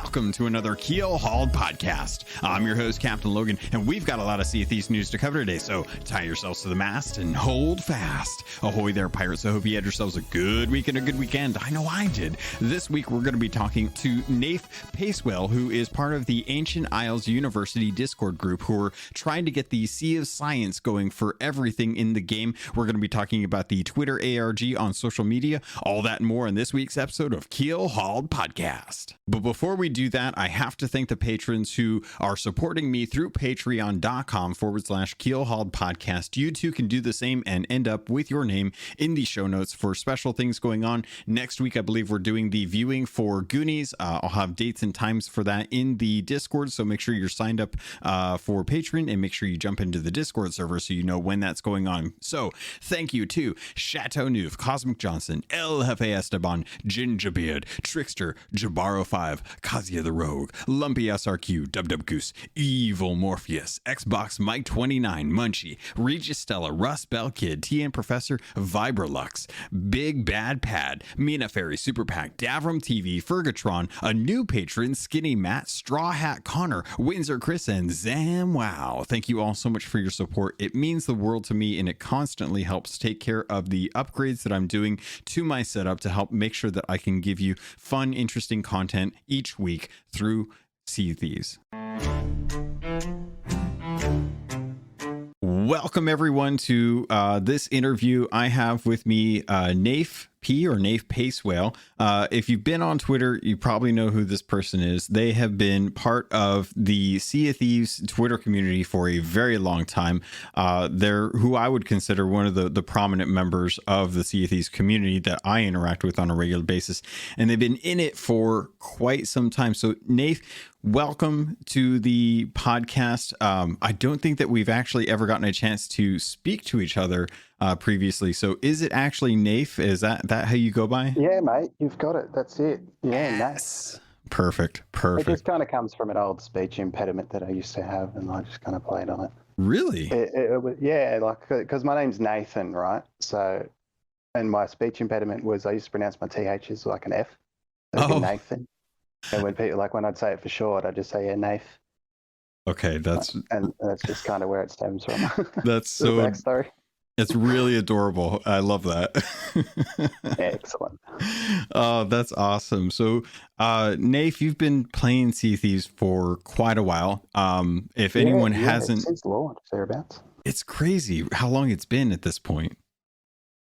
Welcome to another Keelhauled podcast. I'm your host, CaptainLogun, and we've got a lot of Sea of Thieves news to cover today, so tie yourselves to the mast and hold fast. Ahoy there, pirates. I hope you had yourselves a good week and a good weekend. I know I did. This week, we're going to be talking to Nayfe Pacewell, who is part of the Ancient Isles University Discord group, who are trying to get the Sea of Science going for everything in the game. We're going to be talking about the Twitter ARG on social media, all that and more in this week's episode of Keelhauled Podcast. But before we do that, I have to thank the patrons who are supporting me through patreon.com/Keelhauled Podcast. You too can do the same and end up with your name in the show notes for special things going on. Next week, I believe we're doing the viewing for Goonies. I'll have dates and times for that in the Discord, so make sure you're signed up for Patreon and make sure you jump into the Discord server so you know when that's going on. So thank you to Chateau Neuf, Cosmic Johnson, El Jefe Esteban, Gingerbeard, Trickster, Jabaro5, Kazia the Rogue, Lumpy SRQ, Dub Goose, Evil Morpheus, Xbox Mike 29, Munchie, Regis Stella, Russ Bell Kid, TN Professor, Vibralux, Big Bad Pad, Mina Fairy, Super Pack, Davram TV, Fergatron, a new patron, Skinny Matt, Straw Hat Connor, Windsor Chris, and Zam Wow. Thank you all so much for your support. It means the world to me, and it constantly helps take care of the upgrades that I'm doing to my setup to help make sure that I can give you fun, interesting content each week through Sea of Thieves. Welcome everyone to this interview. I have with me Nayfe P or Nayfe Pacewell. If you've been on Twitter, you probably know who this person is. They have been part of the Sea of Thieves Twitter community for a very long time. They're who I would consider one of the prominent members of the Sea of Thieves community that I interact with on a regular basis. And they've been in it for quite some time. So Nayfe, welcome to the podcast. I don't think that we've actually ever gotten a chance to speak to each other previously. So is it actually Nayfe? Is that how you go by? Yeah, mate, you've got it. That's it. Yeah, yes. Nayfe. Perfect. It just kind of comes from an old speech impediment that I used to have, and I just kind of played on it. Really? Yeah, like, because my name's Nathan, right? So, and my speech impediment was I used to pronounce my THs like an F. So Nathan. And when people, like when I'd say it for short, I'd just say, yeah, Nayfe. Okay, and that's just kind of where it stems from. That's so backstory. It's really adorable. I love that. Excellent. Oh, that's awesome. So, Nayfe, you've been playing Sea of Thieves for quite a while. If anyone hasn't, since launch thereabouts. It's crazy how long it's been at this point.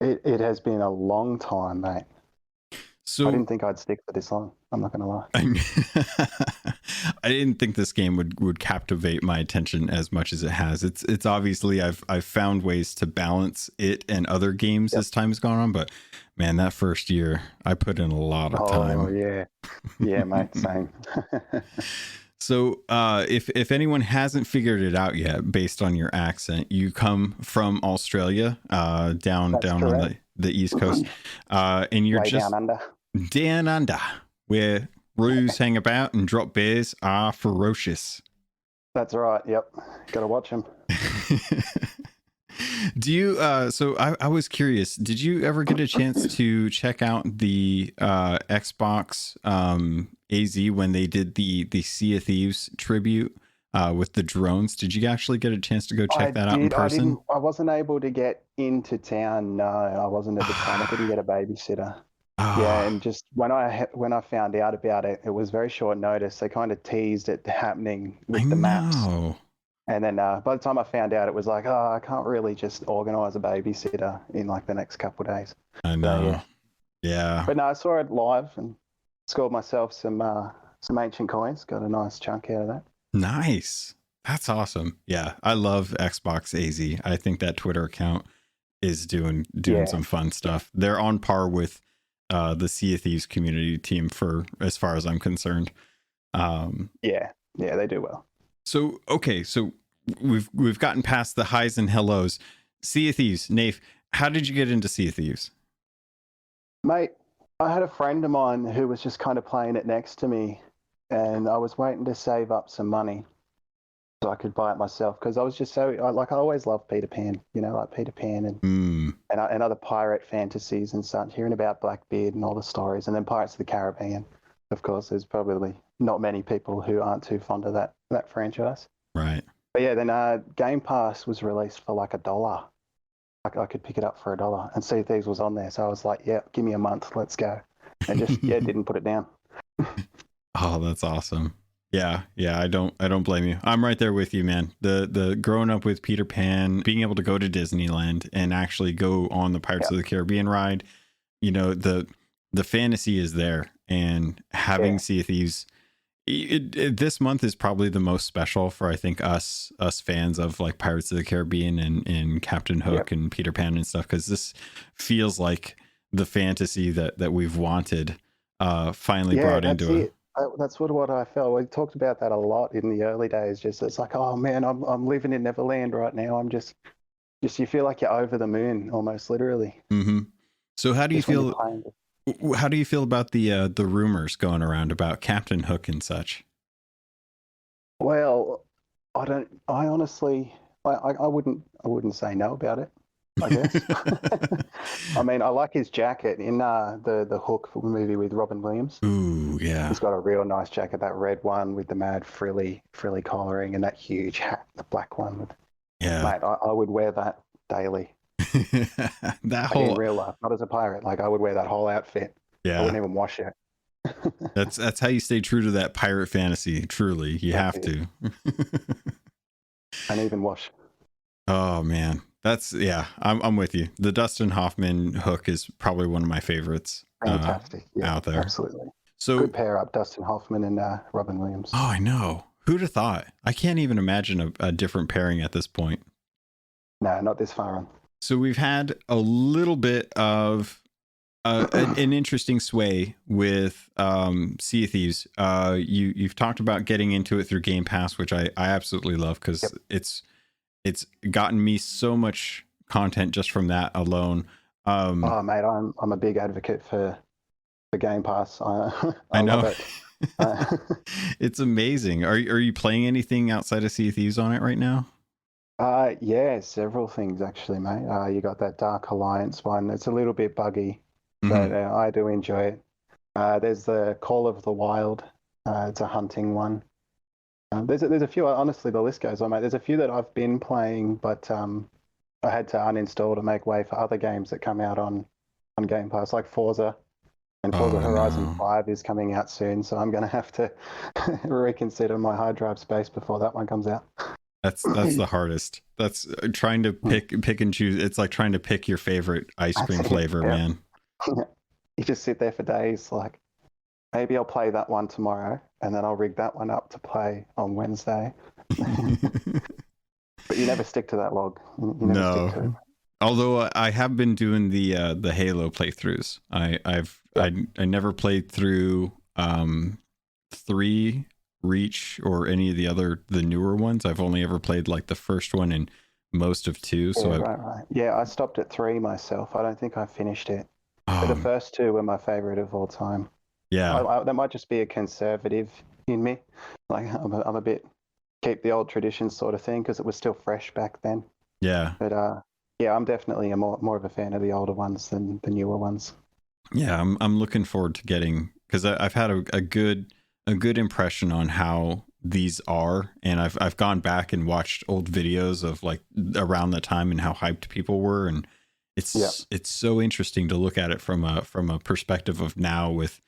It has been a long time, mate. So I didn't think I'd stick for this long. I'm not going to lie. I didn't think this game would captivate my attention as much as it has. It's obviously I've found ways to balance it and other games as time has gone on, but man, that first year I put in a lot of time. Oh yeah, mate, same. So if anyone hasn't figured it out yet, based on your accent, you come from Australia, down on the East Coast, and you're just down under, where roos hang about and drop bears are ferocious. That's right. Yep, gotta watch them. Do you? So I was curious. Did you ever get a chance to check out the Xbox AZ when they did the Sea of Thieves tribute with the drones? Did you actually get a chance to go check that out in person? I wasn't able to get into town. No, I wasn't at the time. I couldn't get a babysitter. Yeah, and just when I found out about it, it was very short notice. They kind of teased it happening with the maps. And then by the time I found out, it was like, I can't really just organise a babysitter in like the next couple of days. I know. So, yeah. But no, I saw it live and scored myself some ancient coins. Got a nice chunk out of that. Nice. That's awesome. Yeah, I love Xbox AZ. I think that Twitter account is doing some fun stuff. They're on par with the Sea of Thieves community team for as far as I'm concerned. Yeah, they do well. So okay, so we've gotten past the highs and hellos. Sea of Thieves, Nayfe, how did you get into Sea of Thieves? Mate, I had a friend of mine who was just kind of playing it next to me, and I was waiting to save up some money so I could buy it myself, because I was just I always loved Peter Pan, like Peter Pan and other pirate fantasies and such, hearing about Blackbeard and all the stories, and then Pirates of the Caribbean. of course, there's probably not many people who aren't too fond of that franchise. Right. But yeah, then Game Pass was released for like $1. I could pick it up for $1, and Sea of Thieves was on there, so I was like, yeah, give me a month, let's go, and just didn't put it down. Oh, that's awesome. Yeah, I don't blame you. I'm right there with you, man. The growing up with Peter Pan, being able to go to Disneyland and actually go on the Pirates of the Caribbean ride, you know, the fantasy is there, and having Sea of Thieves, this month is probably the most special for, I think, us fans of like Pirates of the Caribbean and Captain Hook and Peter Pan and stuff, because this feels like the fantasy that we've wanted finally brought into it. That's what I felt. We talked about that a lot in the early days. Just it's like, oh man, I'm living in Neverland right now. I'm just you feel like you're over the moon, almost literally. Mm-hmm. So how do you feel? How do you feel about the rumors going around about Captain Hook and such? Well, I honestly, I wouldn't say no about it, I guess. I mean, I like his jacket in the Hook movie with Robin Williams. Ooh, yeah. He's got a real nice jacket, that red one with the mad frilly collaring, and that huge hat, the black one. Yeah. Mate, I would wear that daily. That whole in real life, not as a pirate. Like I would wear that whole outfit. Yeah. I wouldn't even wash it. That's how you stay true to that pirate fantasy. Truly, you have to. And even wash. Oh man, I'm with you. The Dustin Hoffman Hook is probably one of my favorites. Fantastic. Out there. Absolutely. So good pair up, Dustin Hoffman and Robin Williams. Oh, I know. Who'd have thought? I can't even imagine a different pairing at this point. No, not this far on. So we've had a little bit of an interesting sway with Sea of Thieves. You've talked about getting into it through Game Pass, which I absolutely love, because it's gotten me so much content just from that alone. Oh mate, I'm a big advocate for the Game Pass. I know. Love it. It's amazing. Are you playing anything outside of Sea of Thieves on it right now? Yeah, several things actually, mate. You got that Dark Alliance one. It's a little bit buggy, but I do enjoy it. There's the Call of the Wild. It's a hunting one. There's a few. Honestly, the list goes on, mate. There's a few that I've been playing, but I had to uninstall to make way for other games that come out on Game Pass, like Forza. And Forza Horizon 5 is coming out soon, so I'm going to have to reconsider my hard drive space before that one comes out. That's the hardest. That's trying to pick and choose. It's like trying to pick your favorite ice cream flavor, man. You just sit there for days, like, maybe I'll play that one tomorrow, and then I'll rig that one up to play on Wednesday. But you never stick to that log. You never stick to it. Although I have been doing the Halo playthroughs. I never played through 3 Reach or any of the newer ones. I've only ever played like the first one and most of 2. So right. Yeah, I stopped at 3 myself. I don't think I finished it. But the first 2 were my favorite of all time. Yeah, that might just be a conservative in me. Like I'm a bit keep the old traditions sort of thing, because it was still fresh back then. Yeah. But yeah, I'm definitely more of a fan of the older ones than the newer ones. Yeah, I'm looking forward to getting, because I've had a good impression on how these are, and I've gone back and watched old videos of like around the time and how hyped people were, and it's so interesting to look at it from a perspective of now with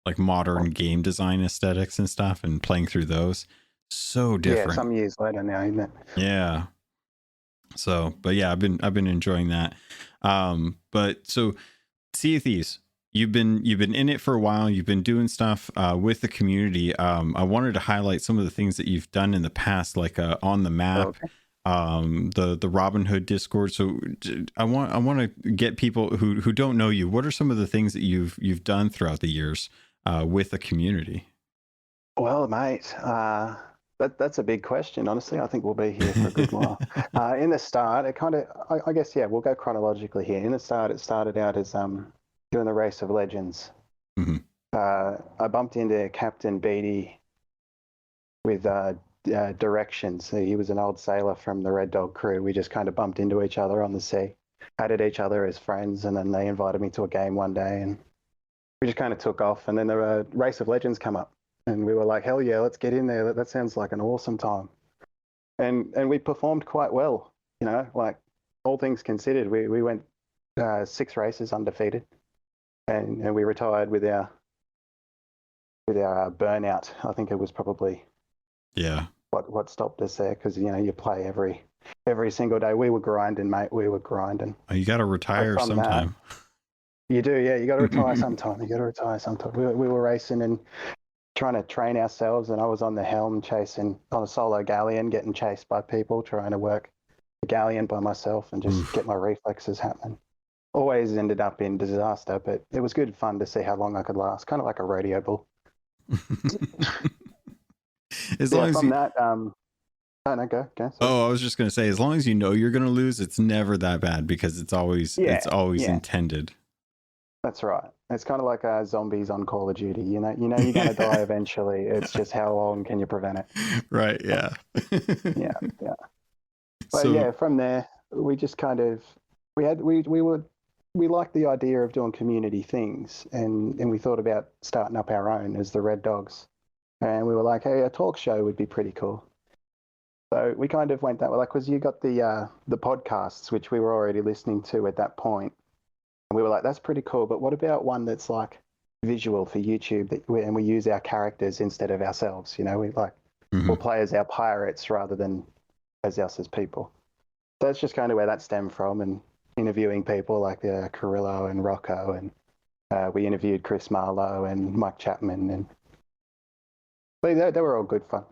like modern game design aesthetics and stuff, and playing through those. So different. Yeah, some years later now, isn't it? Yeah. So, but yeah, I've been enjoying that. But so Sea of Thieves, you've been in it for a while. You've been doing stuff with the community. I wanted to highlight some of the things that you've done in the past, like on the map, the Robin Hood Discord. So I want to get people who don't know you. What are some of the things that you've done throughout the years with the community? Well, mate, that's a big question. Honestly, I think we'll be here for a good while. In the start, it kind of, I guess, we'll go chronologically here. In the start, it started out as doing the Race of Legends. Mm-hmm. I bumped into Captain Beatty with directions. He was an old sailor from the Red Dog crew. We just kind of bumped into each other on the sea, added each other as friends, and then they invited me to a game one day, and we just kind of took off, and then the Race of Legends come up, and we were like, hell yeah, let's get in there. That sounds like an awesome time. And we performed quite well, like all things considered. We went 6 races undefeated, and we retired with our burnout. I think it was probably what stopped us there, because you play every single day. We were grinding, mate. We were grinding. Oh, you got to retire sometime. You do, yeah. You got to retire sometime. We were racing and trying to train ourselves, and I was on the helm chasing on a solo galleon, getting chased by people, trying to work the galleon by myself and just get my reflexes happening. Always ended up in disaster, but it was good fun to see how long I could last, kind of like a radio bull. As long as that, no, go. Oh, I was just going to say, as long as you know you're going to lose, it's never that bad, because it's always intended. That's right. It's kind of like zombies on Call of Duty. You know you're going to die eventually. It's just how long can you prevent it? Right. Yeah. yeah. But from there we just kind of we liked the idea of doing community things, and we thought about starting up our own as the Red Dogs, and we were like, hey, a talk show would be pretty cool. So we kind of went that way, like, because you got the podcasts, which we were already listening to at that point. And we were like, that's pretty cool, but what about one that's like visual for YouTube, and we use our characters instead of ourselves? We like we'll play as our pirates rather than as us as people. So that's just kind of where that stemmed from, and interviewing people like Carrillo and Rocco, and we interviewed Chris Marlowe and Mike Chapman, and they were all good fun.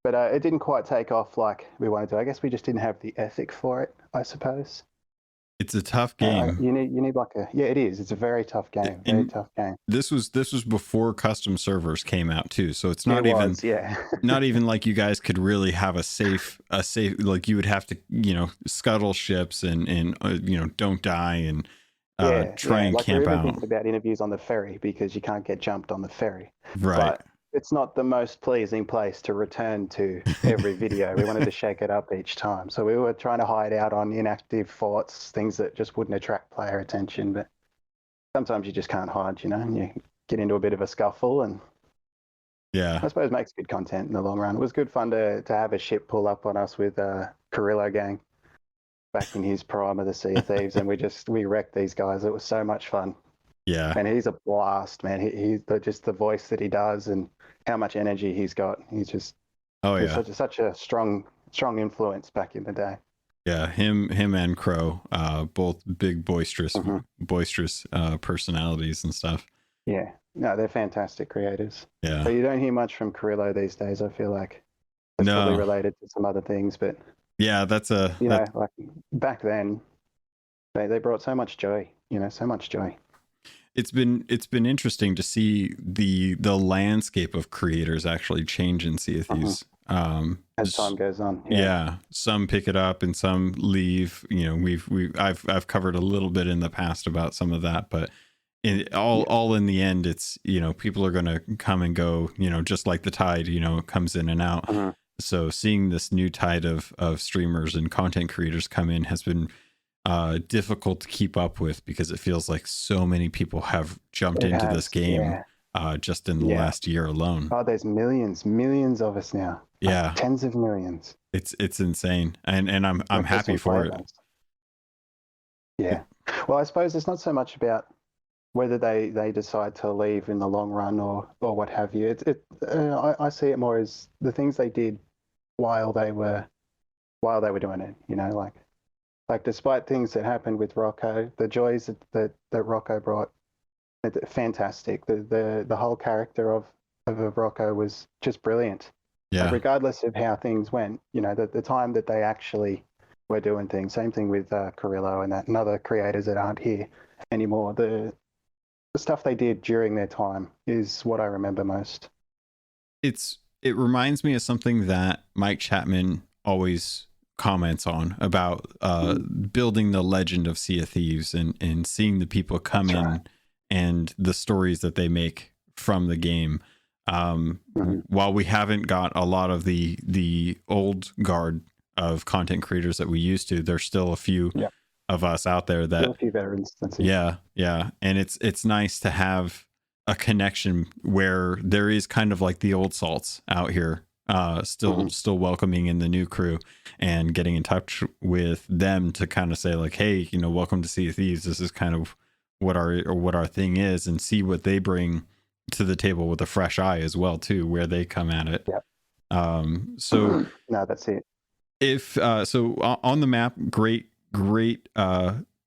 But it didn't quite take off like we wanted to. I guess we just didn't have the ethic for it, I suppose. It's a tough game. You need like it is. It's a very tough game. Very tough game. This was before custom servers came out too, so it's not not even like you guys could really have a safe like you would have to scuttle ships and don't die and try and camp out. Thinking about interviews on the ferry, because you can't get jumped on the ferry. Right. But it's not the most pleasing place to return to every video. We wanted to shake it up each time. So we were trying to hide out on inactive forts, things that just wouldn't attract player attention. But sometimes you just can't hide, and you get into a bit of a scuffle, and I suppose makes good content in the long run. It was good fun to have a ship pull up on us with Carrillo gang back in his prime of the Sea of Thieves, and we wrecked these guys. It was so much fun. Yeah. And he's a blast, man. He's just the voice that he does and how much energy he's got. He's just such a strong influence back in the day. Yeah, him and Crow, both big boisterous personalities and stuff. Yeah, no, they're fantastic creators. Yeah. So you don't hear much from Carrillo these days. I feel like it's probably related to some other things, but yeah, like back then, they brought so much joy. So much joy. It's been interesting to see the landscape of creators actually change in Sea of Thieves. As time goes on. Yeah. Some pick it up and some leave. I've covered a little bit in the past about some of that, but all in the end, it's people are going to come and go. Just like the tide, comes in and out. So seeing this new tide of streamers and content creators come in has been difficult to keep up with, because it feels like so many people have jumped into this game just in the last year alone. Oh, there's millions of us now. Yeah, like tens of millions. It's insane, and I'm happy for it. Yeah, well, I suppose it's not so much about whether they decide to leave in the long run or what have you. I see it more as the things they did while they were doing it. Like despite things that happened with Rocco, the joys that Rocco brought, fantastic. The whole character of Rocco was just brilliant. Yeah. Like regardless of how things went, the time that they actually were doing things. Same thing with Carrillo and other creators that aren't here anymore. The stuff they did during their time is what I remember most. It reminds me of something that Mike Chapman always comments on about building the legend of Sea of Thieves and seeing the people come in and the stories that they make from the game. While we haven't got a lot of the old guard of content creators that we used to, there's still a few of us out there that still a few veterans. Yeah. And it's nice to have a connection where there is kind of like the old salts out here, still welcoming in the new crew and getting in touch with them to kind of say like, hey, welcome to Sea of Thieves. This is kind of what our thing is, and see what they bring to the table with a fresh eye as well too, where they come at it. Yep. So no, that's it. If so, on the map, great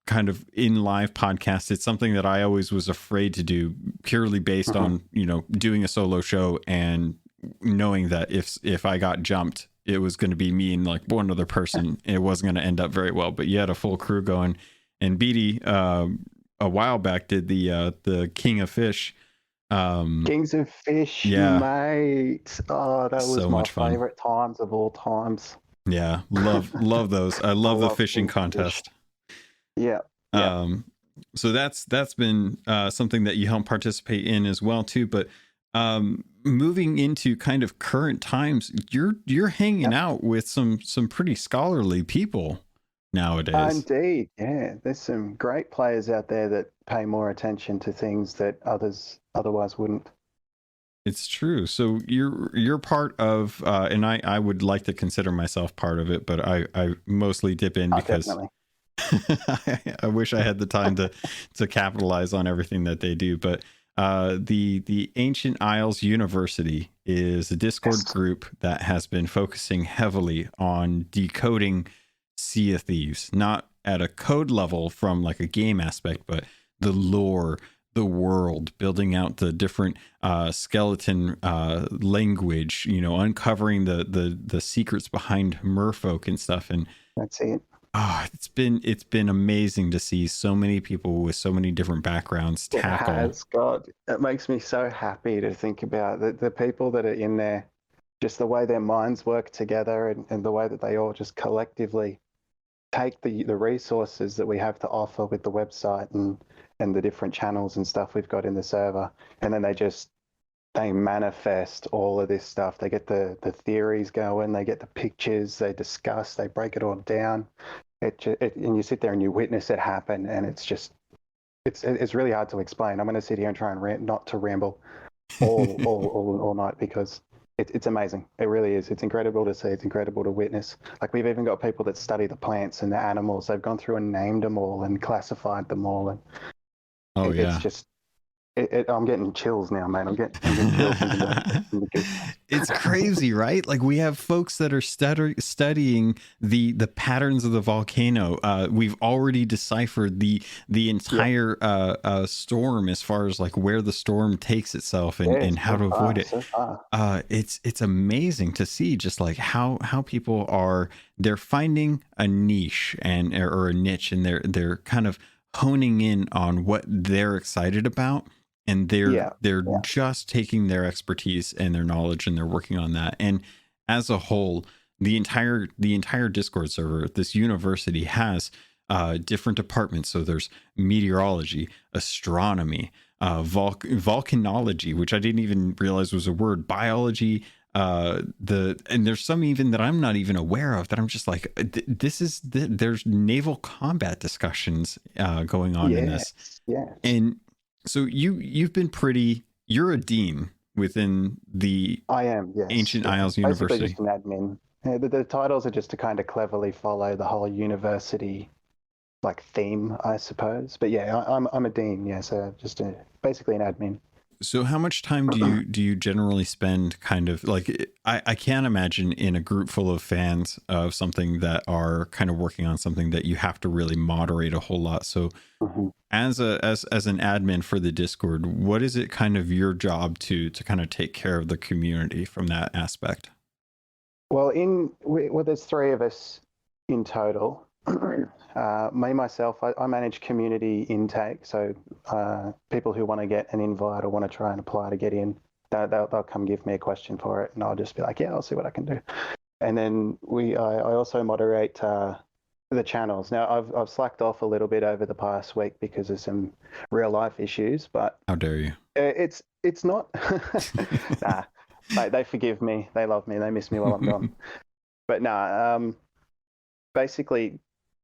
kind of in live podcast. It's something that I always was afraid to do, purely based on doing a solo show and knowing that if I got jumped, it was going to be me and like one other person. It wasn't going to end up very well. But you had a full crew going, and Beatty a while back did the King of Fish. Kings of Fish, yeah, mate. Oh, that was so my much fun. favorite times of all times. Yeah, love those. I love the fishing contest. Yeah. So that's been something that you help participate in as well too. But moving into kind of current times, you're hanging out with some pretty scholarly people nowadays. Indeed, yeah. There's some great players out there that pay more attention to things that others otherwise wouldn't. It's true. So you're part of, and I would like to consider myself part of it, but I mostly dip in because I wish I had the time to capitalize on everything that they do. But the Ancient Isles University is a Discord group that has been focusing heavily on decoding Sea of Thieves, not at a code level from like a game aspect, but the lore, the world, building out the different skeleton language, uncovering the secrets behind merfolk and stuff. And that's it. Oh, it's been amazing to see so many people with so many different backgrounds tackle. It has, God, it makes me so happy to think about the people that are in there, just the way their minds work together, and the way that they all just collectively take the resources that we have to offer with the website and the different channels and stuff we've got in the server, and then they manifest all of this stuff. They get the theories going, they get the pictures, they discuss, they break it all down. And you sit there and you witness it happen, and it's really hard to explain. I'm going to sit here and try and not to ramble all night, because it's amazing. It really is. It's incredible to see. It's incredible to witness. Like, we've even got people that study the plants and the animals. They've gone through and named them all and classified them all. And it's just, I'm getting chills now, man. I'm getting chills. It's crazy, right? Like, we have folks that are studying the patterns of the volcano. We've already deciphered the entire storm, as far as like where the storm takes itself and how to avoid it. It's amazing to see just like how people they're finding a niche or a niche, and they're kind of honing in on what they're excited about. And they're just taking their expertise and their knowledge, and they're working on that. And as a whole, the entire Discord server, this university has different departments. So there's meteorology, astronomy, volcanology, which I didn't even realize was a word, biology. And there's some even that I'm not even aware of, that I'm just like, there's naval combat discussions going on in this. Yeah. And so you've been you're a dean within the I am, yes. Ancient Isles University. Basically just an admin. Yeah, the titles are just to kind of cleverly follow the whole university like theme, I suppose. But yeah, I'm a dean, yeah, so just basically an admin. So how much time do you generally spend kind of like, I can't imagine in a group full of fans of something that are kind of working on something that you have to really moderate a whole lot. So as an admin for the Discord, what is it kind of your job to kind of take care of the community from that aspect? Well, there's three of us in total. Myself, I manage community intake. So people who want to get an invite or want to try and apply to get in, they'll come give me a question for it, and I'll just be like, yeah, I'll see what I can do. And then I also moderate the channels. Now, I've slacked off a little bit over the past week because of some real life issues, but how dare you? It's not. Nah, they forgive me. They love me. They miss me while I'm gone. But nah, basically,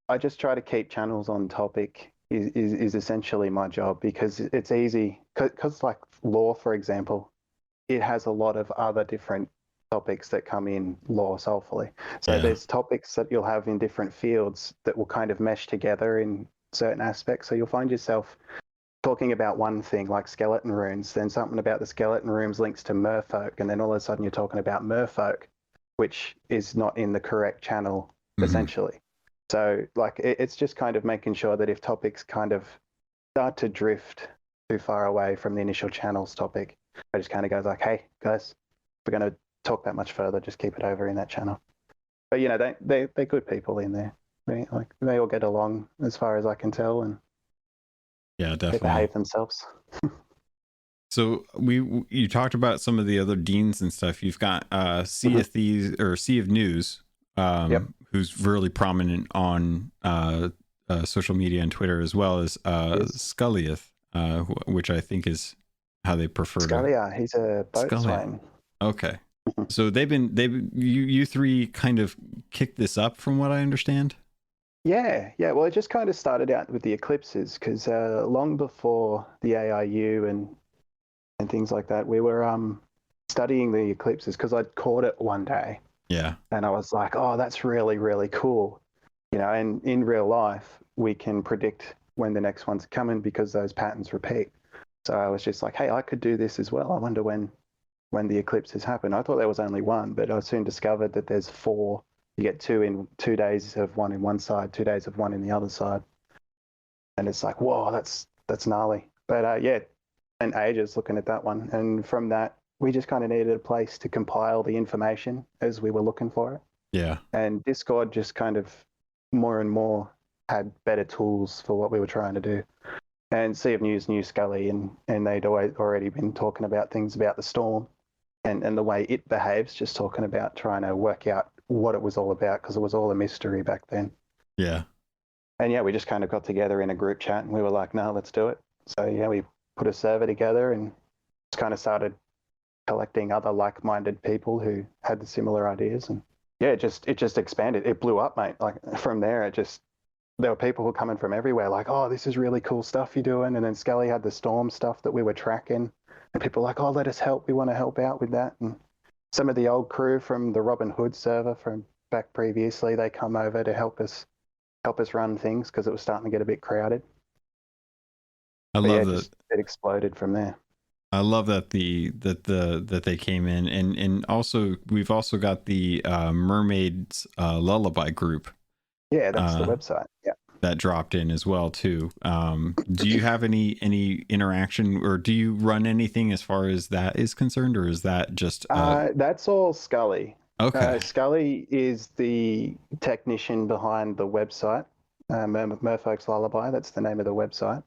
I just try to keep channels on topic is essentially my job, because it's easy. Because like law, for example, it has a lot of other different topics that come in law soulfully. So there's topics that you'll have in different fields that will kind of mesh together in certain aspects. So you'll find yourself talking about one thing like skeleton runes, then something about the skeleton runes links to merfolk, and then all of a sudden you're talking about merfolk, which is not in the correct channel, essentially. So like it's just kind of making sure that if topics kind of start to drift too far away from the initial channel's topic, I just kind of goes like, hey guys, we're going to talk that much further, just keep it over in that channel. But you know, they're good people in there. They all get along as far as I can tell, and yeah, definitely they behave themselves. So you talked about some of the other deans and stuff. You've got Sea of Thieves or Sea of News, who's really prominent on social media and Twitter, as well as Scullieth, which I think is how they prefer Scullier, he's a boatswain. Okay. So you three kind of kicked this up from what I understand? Yeah. Well, it just kind of started out with the eclipses because long before the AIU and things like that, we were studying the eclipses because I'd caught it one day. Yeah. And I was like, oh, that's really, really cool. You know, and in real life, we can predict when the next one's coming because those patterns repeat. So I was just like, hey, I could do this as well. I wonder when the eclipses happen. I thought there was only one, but I soon discovered that there's 4. You get 2 in 2 days of one in one side, 2 days of one in the other side. And it's like, whoa, that's gnarly. But yeah, spent ages looking at that one. And from that, we just kind of needed a place to compile the information as we were looking for it. Yeah. And Discord just kind of more and more had better tools for what we were trying to do. And Sea of News knew Scully, and they'd already been talking about things about the storm and the way it behaves, just talking about trying to work out what it was all about because it was all a mystery back then. Yeah. And yeah, we just kind of got together in a group chat and we were like, no, let's do it. So yeah, we put a server together and just kind of started collecting other like-minded people who had the similar ideas. And yeah, it just expanded. It blew up, mate. Like from there, there were people who were coming from everywhere like, oh, this is really cool stuff you're doing. And then Scully had the storm stuff that we were tracking. And people were like, oh, let us help. We want to help out with that. And some of the old crew from the Robin Hood server from back previously, they come over to help us run things because it was starting to get a bit crowded. I love that it exploded from there. I love that that they came in, and also we've also got the Mermaids Lullaby group. Yeah, that's the website. Yeah, that dropped in as well too. Do you have any interaction, or do you run anything as far as that is concerned, or is that just that's all Scully? Okay. Scully is the technician behind the website, Merfolk's Lullaby. That's the name of the website.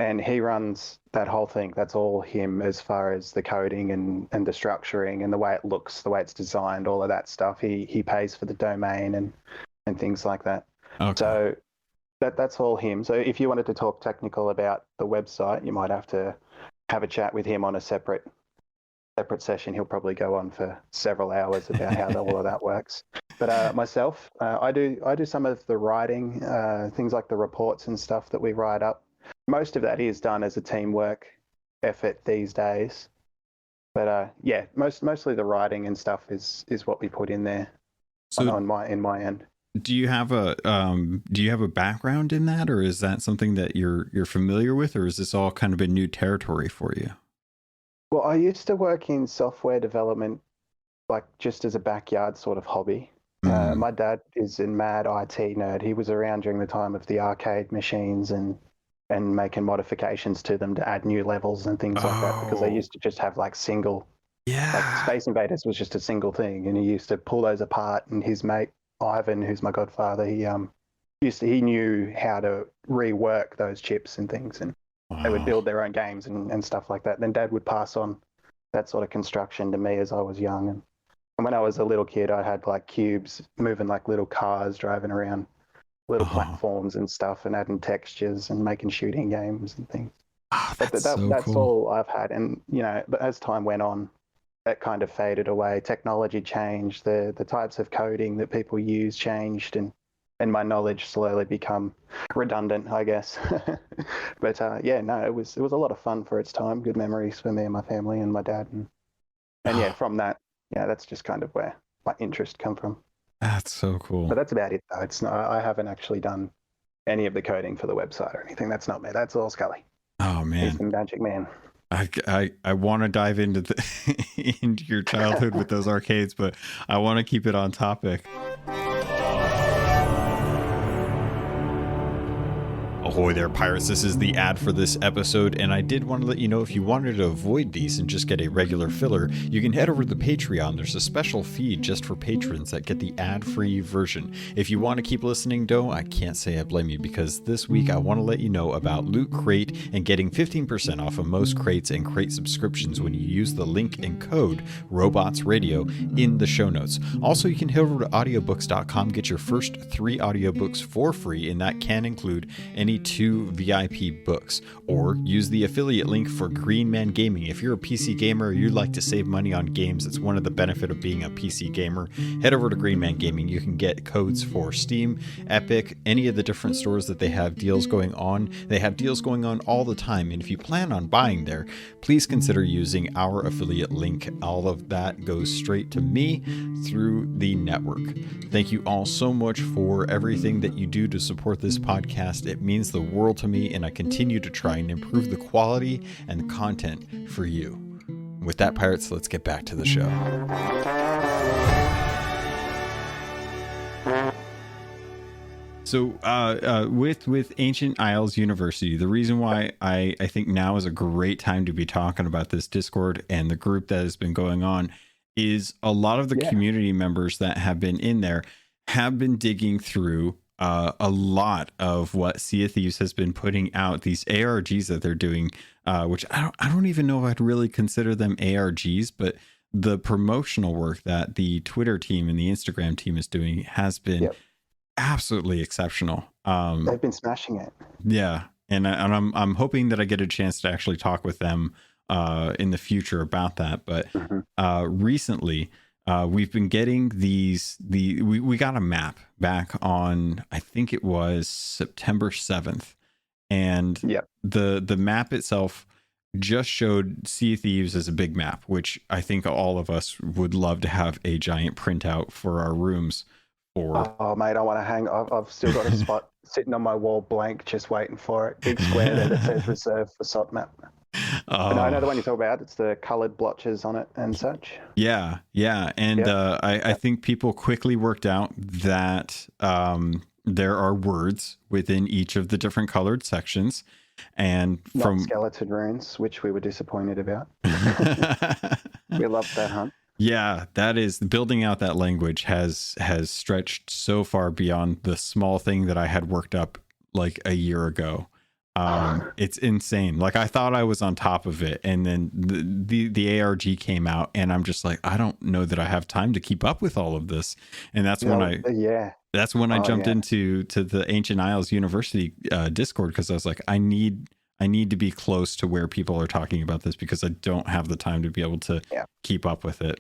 And he runs that whole thing. That's all him as far as the coding and the structuring and the way it looks, the way it's designed, all of that stuff. He pays for the domain and things like that. Okay. So that's all him. So if you wanted to talk technical about the website, you might have to have a chat with him on a separate session. He'll probably go on for several hours about how all of that works. But myself, I do some of the writing, things like the reports and stuff that we write up. Most of that is done as a teamwork effort these days. But yeah, mostly the writing and stuff is what we put in there. So in my end. Do you have a background in that, or is that something that you're familiar with, or is this all kind of a new territory for you? Well, I used to work in software development, like just as a backyard sort of hobby. My dad is a mad IT nerd. He was around during the time of the arcade machines and making modifications to them to add new levels and things like that, because they used to just have like single. Yeah. Like Space Invaders was just a single thing, and he used to pull those apart. And his mate Ivan, who's my godfather, he knew how to rework those chips and things, and they would build their own games and stuff like that. Then Dad would pass on that sort of construction to me as I was young, and when I was a little kid, I had like cubes moving like little cars driving around little platforms and stuff, and adding textures and making shooting games and things. That's cool. All I've had, and but as time went on, that kind of faded away. Technology changed, the types of coding that people use changed, and and my knowledge slowly become redundant, I guess. But yeah, no, it was a lot of fun for its time. Good memories for me and my family and my dad, and yeah, from that, yeah, that's just kind of where my interest come from. That's so cool. But that's about it, though. It's not. I haven't actually done any of the coding for the website or anything. That's not me. That's all Scully. Oh man, He's the magic man. I want to dive into into your childhood with those arcades, but I want to keep it on topic. Ahoy there, pirates. This is the ad for this episode, and I did want to let you know if you wanted to avoid these and just get a regular filler, you can head over to the Patreon. There's a special feed just for patrons that get the ad-free version. If you want to keep listening, though, I can't say I blame you, because this week I want to let you know about Loot Crate and getting 15% off of most crates and crate subscriptions when you use the link and code RobotsRadio in the show notes. Also, you can head over to audiobooks.com, get your first 3 audiobooks for free, and that can include any 2 VIP books, or use the affiliate link for Green Man Gaming. If you're a PC gamer or you'd like to save money on games, it's one of the benefits of being a PC gamer. Head over to Green Man Gaming. You can get codes for Steam, Epic, any of the different stores that they have deals going on. They have deals going on all the time, and if you plan on buying there, please consider using our affiliate link. All of that goes straight to me through the network. Thank you all so much for everything that you do to support this podcast. It means the world to me, and I continue to try and improve the quality and the content for you. With that, pirates, let's get back to the show. So with Ancient Isles University, the reason why I think now is a great time to be talking about this Discord and the group that has been going on is a lot of the community members that have been in there have been digging through a lot of what Sea of Thieves has been putting out, these ARGs that they're doing, which I don't even know if I'd really consider them ARGs, but the promotional work that the Twitter team and the Instagram team is doing has been absolutely exceptional. They've been smashing it. Yeah, and I'm hoping that I get a chance to actually talk with them in the future about that. But recently, we've been getting we got a map back on, I think it was September 7th, and the map itself just showed Sea of Thieves as a big map, which I think all of us would love to have a giant printout for our rooms. Oh mate, I want to hang. I've still got a spot sitting on my wall blank, just waiting for it. Big square there that says reserved for SOT map. I know the one you talk about. It's the coloured blotches on it and such. Yeah, and I think people quickly worked out that there are words within each of the different colored sections, and not skeleton runes, which we were disappointed about. We loved that hunt. Yeah, that is, building out that language has stretched so far beyond the small thing that I had worked up like a year ago. It's insane. Like, I thought I was on top of it, and then the ARG came out, and I'm just like, I don't know that I have time to keep up with all of this. And that's when I jumped into the Ancient Isles University Discord, because I was like, I need to be close to where people are talking about this, because I don't have the time to be able to keep up with it.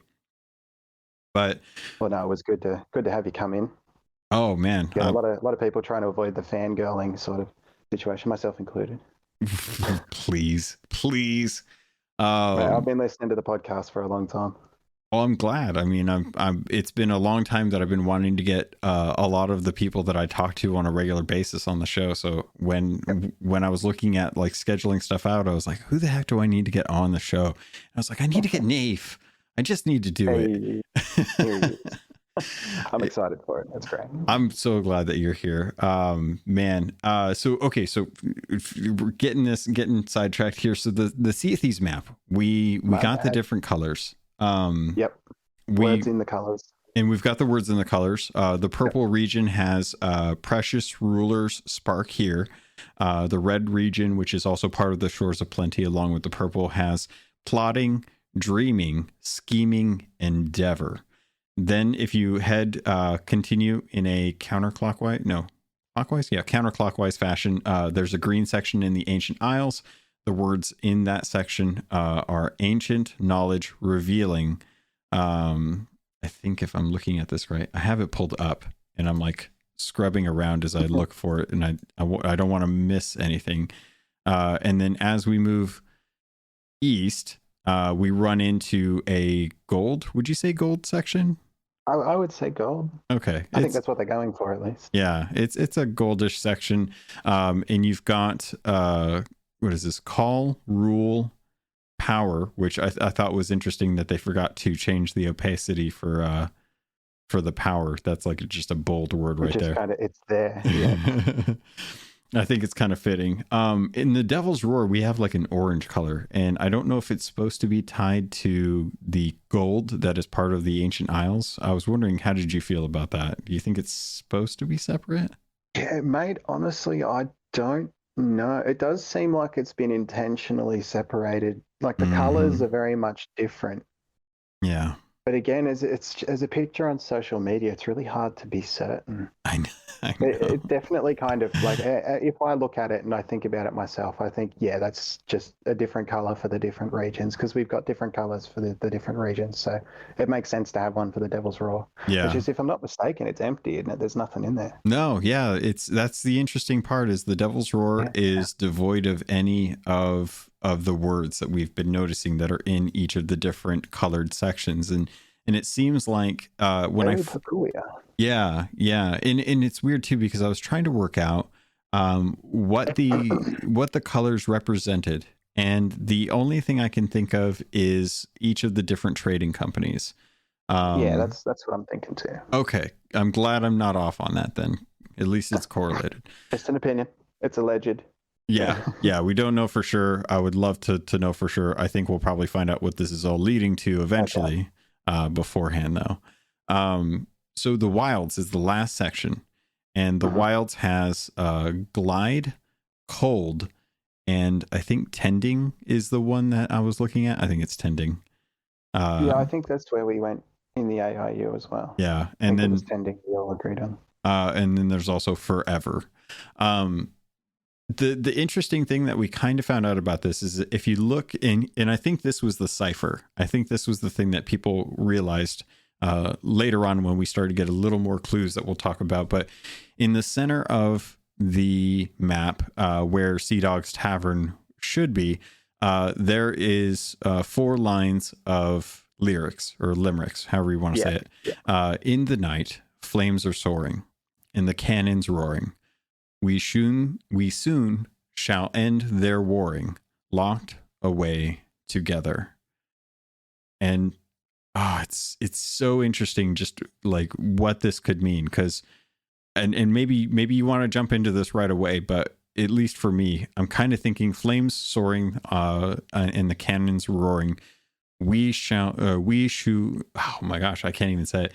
But no, it was good to have you come in. Oh man, a lot of people trying to avoid the fangirling sort of situation, myself included. please. I've been listening to the podcast for a long time. Well, I'm glad. I mean, it's been a long time that I've been wanting to get a lot of the people that I talk to on a regular basis on the show. So when I was looking at like scheduling stuff out, I was like, who the heck do I need to get on the show? And I was like, I need to get Nayfe. I just need to do it. I'm excited for it. That's great. I'm so glad that you're here, man. So we're getting sidetracked here. So the Sea of Thieves map, we got the different colors. Words in the colors, and we've got the words in the colors. The purple region has Precious Rulers Spark here. The red region, which is also part of the Shores of Plenty, along with the purple, has Plotting, Dreaming, Scheming, Endeavor. Then if you continue in a counterclockwise fashion, there's a green section in the Ancient Isles. The words in that section are Ancient, Knowledge, Revealing. I think if I'm looking at this right, I have it pulled up, and I'm like scrubbing around as I look for it, and I don't want to miss anything. And then as we move east, we run into a gold. Would you say gold section? I would say gold. Okay, I think that's what they're going for, at least. Yeah, it's a goldish section, and you've got what is this? Call, rule, power, which I thought was interesting that they forgot to change the opacity for the power. That's like just a bold word right there. It's there. Yeah. I think it's kind of fitting. In the Devil's Roar, we have like an orange color, and I don't know if it's supposed to be tied to the gold that is part of the Ancient Isles. I was wondering, how did you feel about that? Do you think it's supposed to be separate? Yeah, mate, honestly, I don't know. It does seem like it's been intentionally separated. Like the colors are very much different. Yeah. But again, as a picture on social media, it's really hard to be certain. I know. It definitely kind of like, if I look at it and I think about it myself, I think, yeah, that's just a different color for the different regions, because we've got different colors for the different regions. So it makes sense to have one for the Devil's Roar. Yeah. Which is, if I'm not mistaken, it's empty, isn't it? There's nothing in there. No, yeah, that's the interesting part, is the Devil's Roar is devoid of any of the words that we've been noticing that are in each of the different colored sections, and it seems like when yeah, and it's weird too, because I was trying to work out what the colors represented, and the only thing I can think of is each of the different trading companies. Yeah, that's what I'm thinking too. Okay, I'm glad I'm not off on that then. At least it's correlated. Just an opinion. It's alleged. Yeah, we don't know for sure. I would love to know for sure. I think we'll probably find out what this is all leading to eventually. Beforehand though. So the Wilds is the last section, and the Wilds has glide, cold, and I think tending is the one that I was looking at. I think it's tending. Yeah, I think that's where we went in the AIU as well. Yeah, and then tending we all agreed on. And then there's also forever. The interesting thing that we kind of found out about this is, if you look in, and I think this was the cipher. I think this was the thing that people realized later on when we started to get a little more clues that we'll talk about. But in the center of the map, where Sea Dog's Tavern should be, there is 4 lines of lyrics or limericks, however you want to say it. Yeah. In the night, flames are soaring, and the cannons roaring. We soon shall end their warring, locked away together. And it's so interesting, just like what this could mean, because and maybe you want to jump into this right away, but at least for me, I'm kind of thinking flames soaring and the cannons roaring. Oh my gosh, I can't even say it.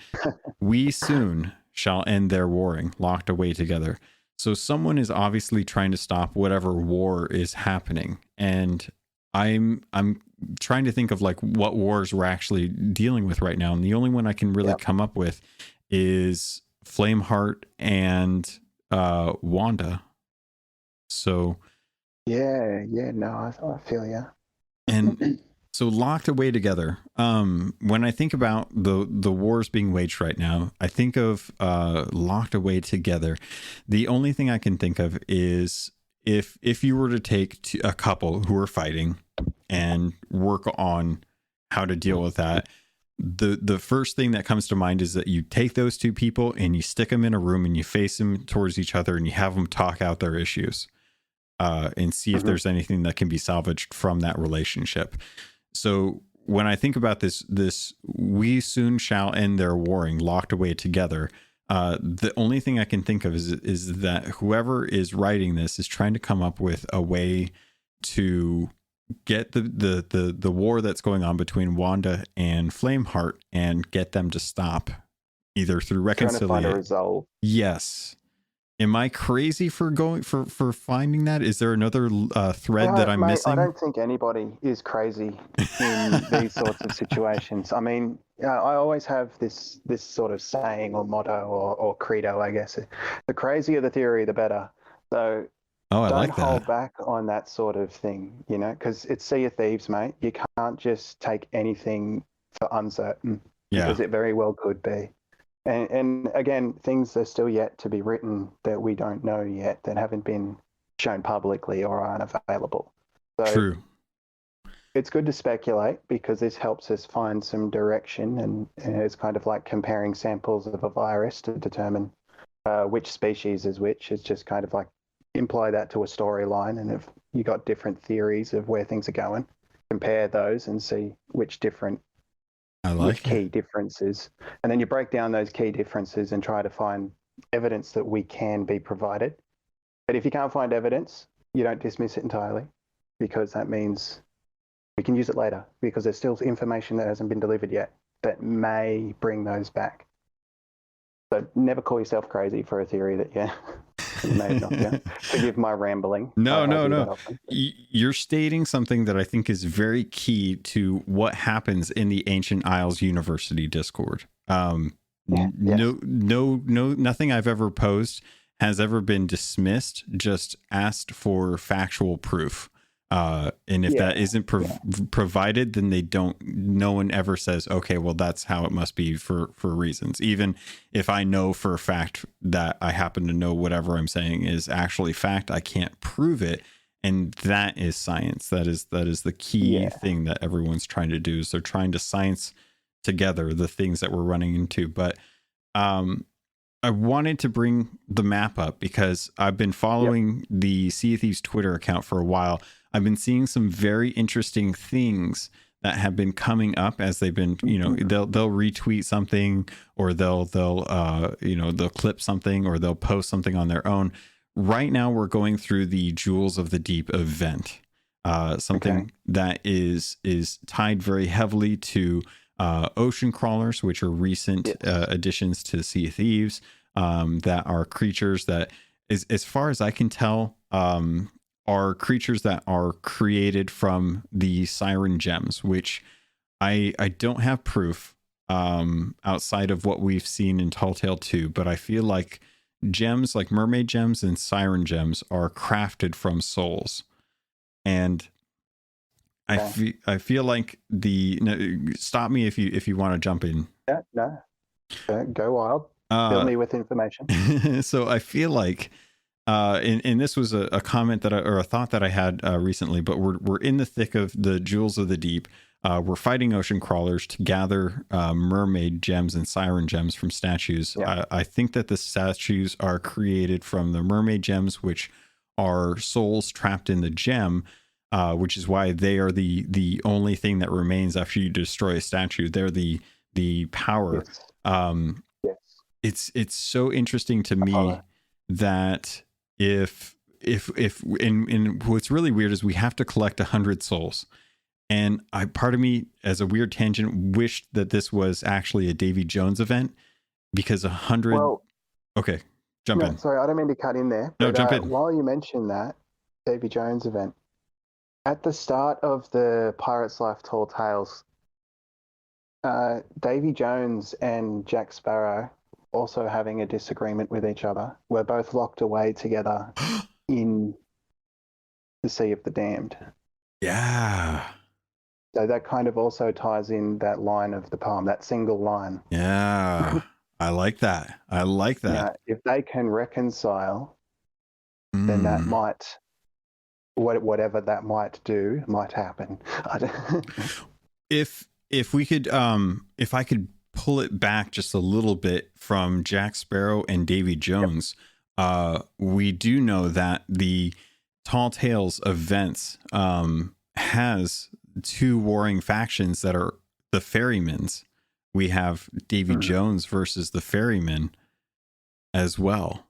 We soon shall end their warring, locked away together. So someone is obviously trying to stop whatever war is happening. And I'm trying to think of like what wars we're actually dealing with right now. And the only one I can really come up with is Flameheart and Wanda. So I feel you. And so locked away together. When I think about the wars being waged right now, I think of locked away together. The only thing I can think of is if you were to take a couple who are fighting and work on how to deal with that, the first thing that comes to mind is that you take those two people and you stick them in a room and you face them towards each other and you have them talk out their issues and see if there's anything that can be salvaged from that relationship. So when I think about this we soon shall end their warring, locked away together, the only thing I can think of is that whoever is writing this is trying to come up with a way to get the war that's going on between Wanda and Flameheart and get them to stop, either through reconciliation. Trying to find a resolve. Yes. Am I crazy for finding that? Is there another thread that I'm missing? I don't think anybody is crazy in these sorts of situations. I mean, I always have this sort of saying or motto or credo, I guess. The crazier the theory, the better. So don't hold back on that sort of thing, because it's Sea of Thieves, mate. You can't just take anything for uncertain, because it very well could be. And again, things are still yet to be written that we don't know yet, that haven't been shown publicly or aren't available. So True. it's good to speculate because this helps us find some direction, and it's kind of like comparing samples of a virus to determine which species is which. It's just kind of like imply that to a storyline, and if you got different theories of where things are going, compare those and see which key differences, and then you break down those key differences and try to find evidence that we can be provided. But if you can't find evidence, you don't dismiss it entirely, because that means we can use it later, because there's still information that hasn't been delivered yet that may bring those back. So never call yourself crazy for a theory that you may have not. Yeah. Forgive my rambling. No. You're stating something that I think is very key to what happens in the Ancient Isles University Discord. Nothing I've ever posed has ever been dismissed, just asked for factual proof. And if that isn't provided, then no one ever says, okay, well, that's how it must be for reasons. Even if I know for a fact that I happen to know whatever I'm saying is actually fact, I can't prove it. And that is science. That is the key thing that everyone's trying to do, is they're trying to science together the things that we're running into. But, I wanted to bring the map up because I've been following the Sea of Thieves Twitter account for a while. I've been seeing some very interesting things that have been coming up as they've been, they'll retweet something, or they'll clip something, or they'll post something on their own. Right now we're going through the Jewels of the Deep event, something that is tied very heavily to ocean crawlers, which are recent additions to Sea of Thieves, that are creatures that, as far as I can tell, are creatures that are created from the Siren Gems, which I don't have proof outside of what we've seen in Tall Tale 2, but I feel like gems like mermaid gems and siren gems are crafted from souls. And I feel like stop me if you want to jump in. Yeah, no, go wild. Fill me with information. So I feel like, and this was a comment or a thought that I had recently, but we're in the thick of the Jewels of the Deep. We're fighting ocean crawlers to gather mermaid gems and siren gems from statues. I think that the statues are created from the mermaid gems, which are souls trapped in the gem. Which is why they are the only thing that remains after you destroy a statue. They're the power. It's so interesting to me that if what's really weird is we have to collect 100 souls, and part of me, as a weird tangent, wished that this was actually a Davy Jones event, because 100. Well, okay, jump in. Sorry, I don't mean to cut in there. No, jump in. While you mentioned that Davy Jones event, at the start of the Pirate's Life Tall Tales, Davy Jones and Jack Sparrow, also having a disagreement with each other, were both locked away together in the Sea of the Damned. Yeah. So that kind of also ties in that line of the poem, that single line. Yeah. I like that. Now, if they can reconcile, then that might... whatever that might do might happen. If we could, if I could pull it back just a little bit from Jack Sparrow and Davy Jones, we do know that the Tall Tales events has two warring factions that are the Ferrymans. We have Davy Jones versus the Ferrymen as well.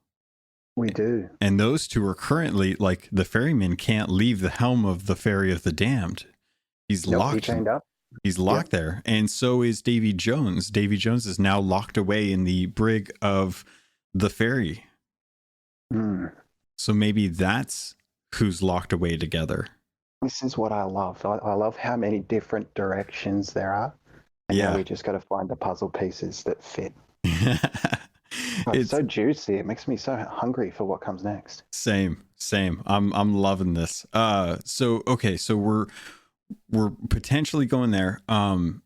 We do. And those two are currently, like, the ferryman can't leave the helm of the Ferry of the Damned. He's locked. He chained up. He's locked there. And so is Davy Jones. Davy Jones is now locked away in the brig of the ferry. So maybe that's who's locked away together. This is what I love. I love how many different directions there are. And now we just got to find the puzzle pieces that fit. It's so juicy. It makes me so hungry for what comes next. Same. I'm loving this. So we're potentially going there. So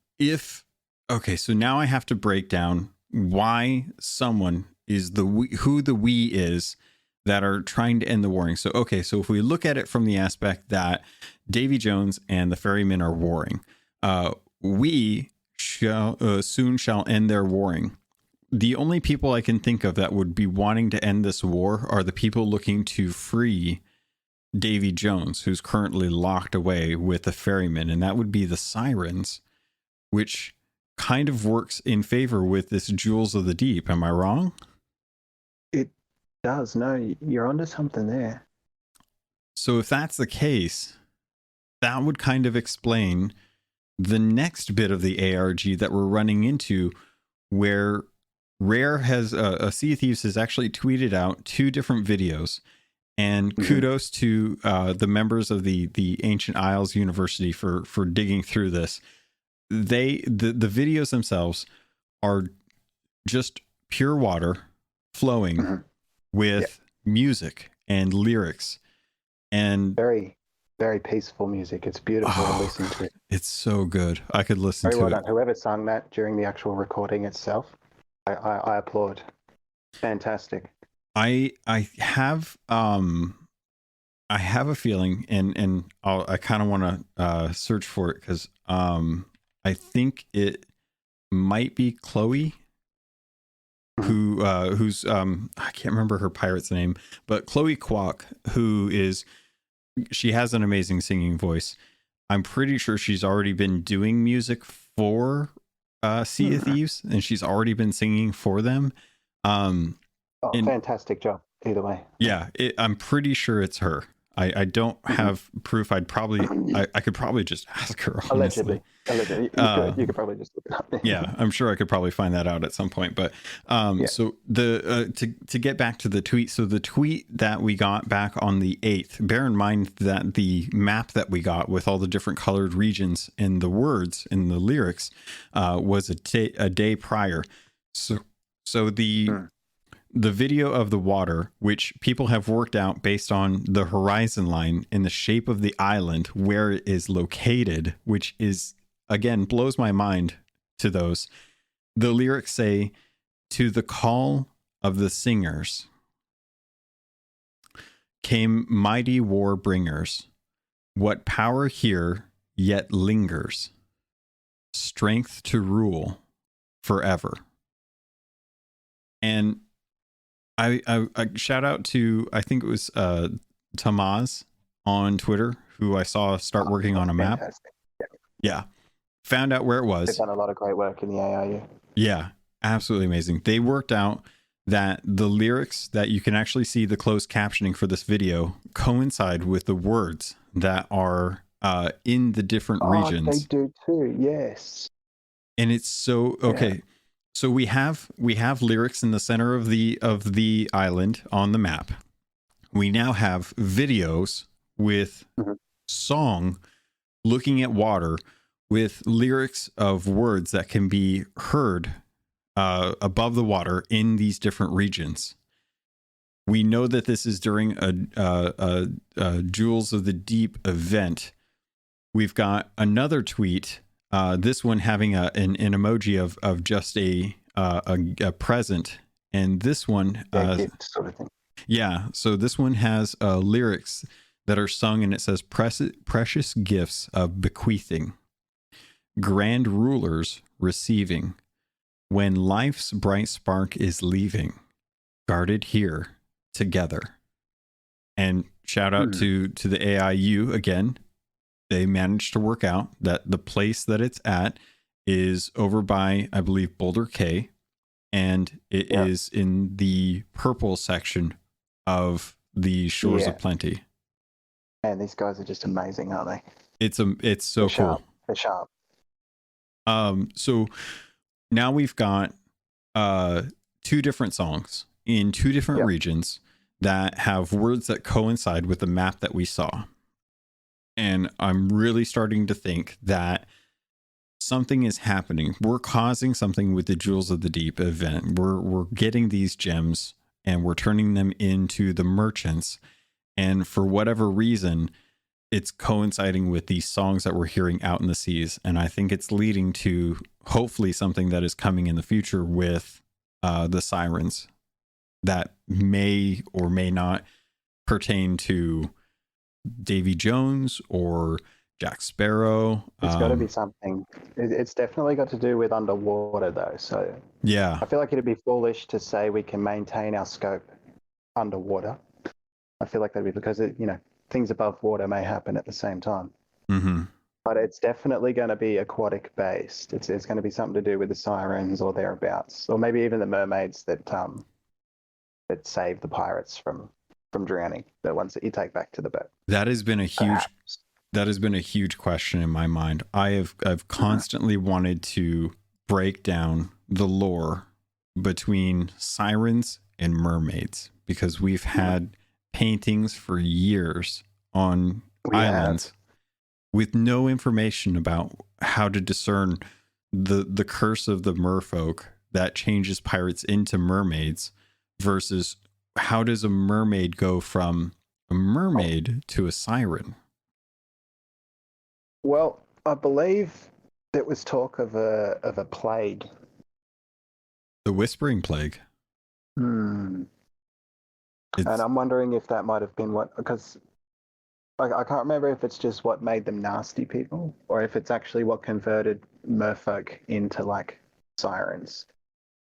now I have to break down why someone is who the we is that are trying to end the warring. So, okay, so if we look at it from the aspect that Davy Jones and the ferrymen are warring, we soon shall end their warring. The only people I can think of that would be wanting to end this war are the people looking to free Davy Jones, who's currently locked away with the ferryman, and that would be the Sirens, which kind of works in favor with this Jewels of the Deep. Am I wrong? It does. No, you're onto something there. So if that's the case, that would kind of explain the next bit of the ARG that we're running into, where Rare has Sea of Thieves has actually tweeted out 2 different videos, and kudos to the members of the Ancient Isles University for digging through this. The videos themselves are just pure water flowing with music and lyrics, and very, very peaceful music. It's beautiful to listen to. It's so good. I could listen very to well it. Done. Whoever sung that during the actual recording itself, I applaud. Fantastic. I have a feeling, and I kind of want to search for it, because I think it might be Chloe, who's I can't remember her pirate's name, but Chloe Kwok, she has an amazing singing voice. I'm pretty sure she's already been doing music for Sea of Thieves, and she's already been singing for them. Fantastic job either way. Yeah, I'm pretty sure it's her. I don't have proof. I could probably just ask her, honestly. Allegedly. You could probably just look it up. Yeah, I'm sure I could probably find that out at some point. But so to get back to the tweet, so the tweet that we got back on the 8th, bear in mind that the map that we got with all the different colored regions and the words and the lyrics was a day prior. So the video of the water, which people have worked out based on the horizon line and the shape of the island where it is located, which is, again, blows my mind to those. The lyrics say, "To the call of the singers came mighty war bringers. What power here yet lingers? Strength to rule forever." And I shout out to, I think it was Tamaz on Twitter, who I saw start working on a map. Yeah. Found out where it was. They've done a lot of great work in the ARU. Yeah, absolutely amazing. They worked out that the lyrics that you can actually see the closed captioning for this video coincide with the words that are in the different regions. They do too, yes. And it's so, okay. Yeah. So we have lyrics in the center of the island on the map. We now have videos with song looking at water with lyrics of words that can be heard above the water in these different regions. We know that this is during a Jewels of the Deep event. We've got another tweet. This one having an emoji of just a present, and this one, sort of thing. Yeah. So this one has lyrics that are sung, and it says, "Precious gifts of bequeathing, grand rulers receiving, when life's bright spark is leaving, guarded here together." And shout out to the AIU again. They managed to work out that the place that it's at is over by, I believe, Boulder Cay, and it is in the purple section of the Shores of Plenty. Man, these guys are just amazing, aren't they? It's so cool. They're sharp. So now we've got 2 different songs in 2 different regions that have words that coincide with the map that we saw. And I'm really starting to think that something is happening. We're causing something with the Jewels of the Deep event. We're getting these gems and we're turning them into the merchants. And for whatever reason, it's coinciding with these songs that we're hearing out in the seas. And I think it's leading to hopefully something that is coming in the future with the sirens that may or may not pertain to Davy Jones or Jack Sparrow. It's got to be something. It's definitely got to do with underwater, though. So Yeah. I feel like it'd be foolish to say we can maintain our scope underwater. I feel like that'd be because things above water may happen at the same time. Mm-hmm. But it's definitely going to be aquatic based. It's going to be something to do with the sirens or thereabouts, or maybe even the mermaids that save the pirates from drowning. The ones that you take back to the boat. That has been a huge question in my mind. I've constantly wanted to break down the lore between sirens and mermaids, because we've had paintings for years on islands with no information about how to discern the curse of the merfolk that changes pirates into mermaids versus how does a mermaid go from a mermaid to a siren? Well, I believe there was talk of a plague. The Whispering Plague. And I'm wondering if that might have been because I can't remember if it's just what made them nasty people or if it's actually what converted merfolk into like sirens.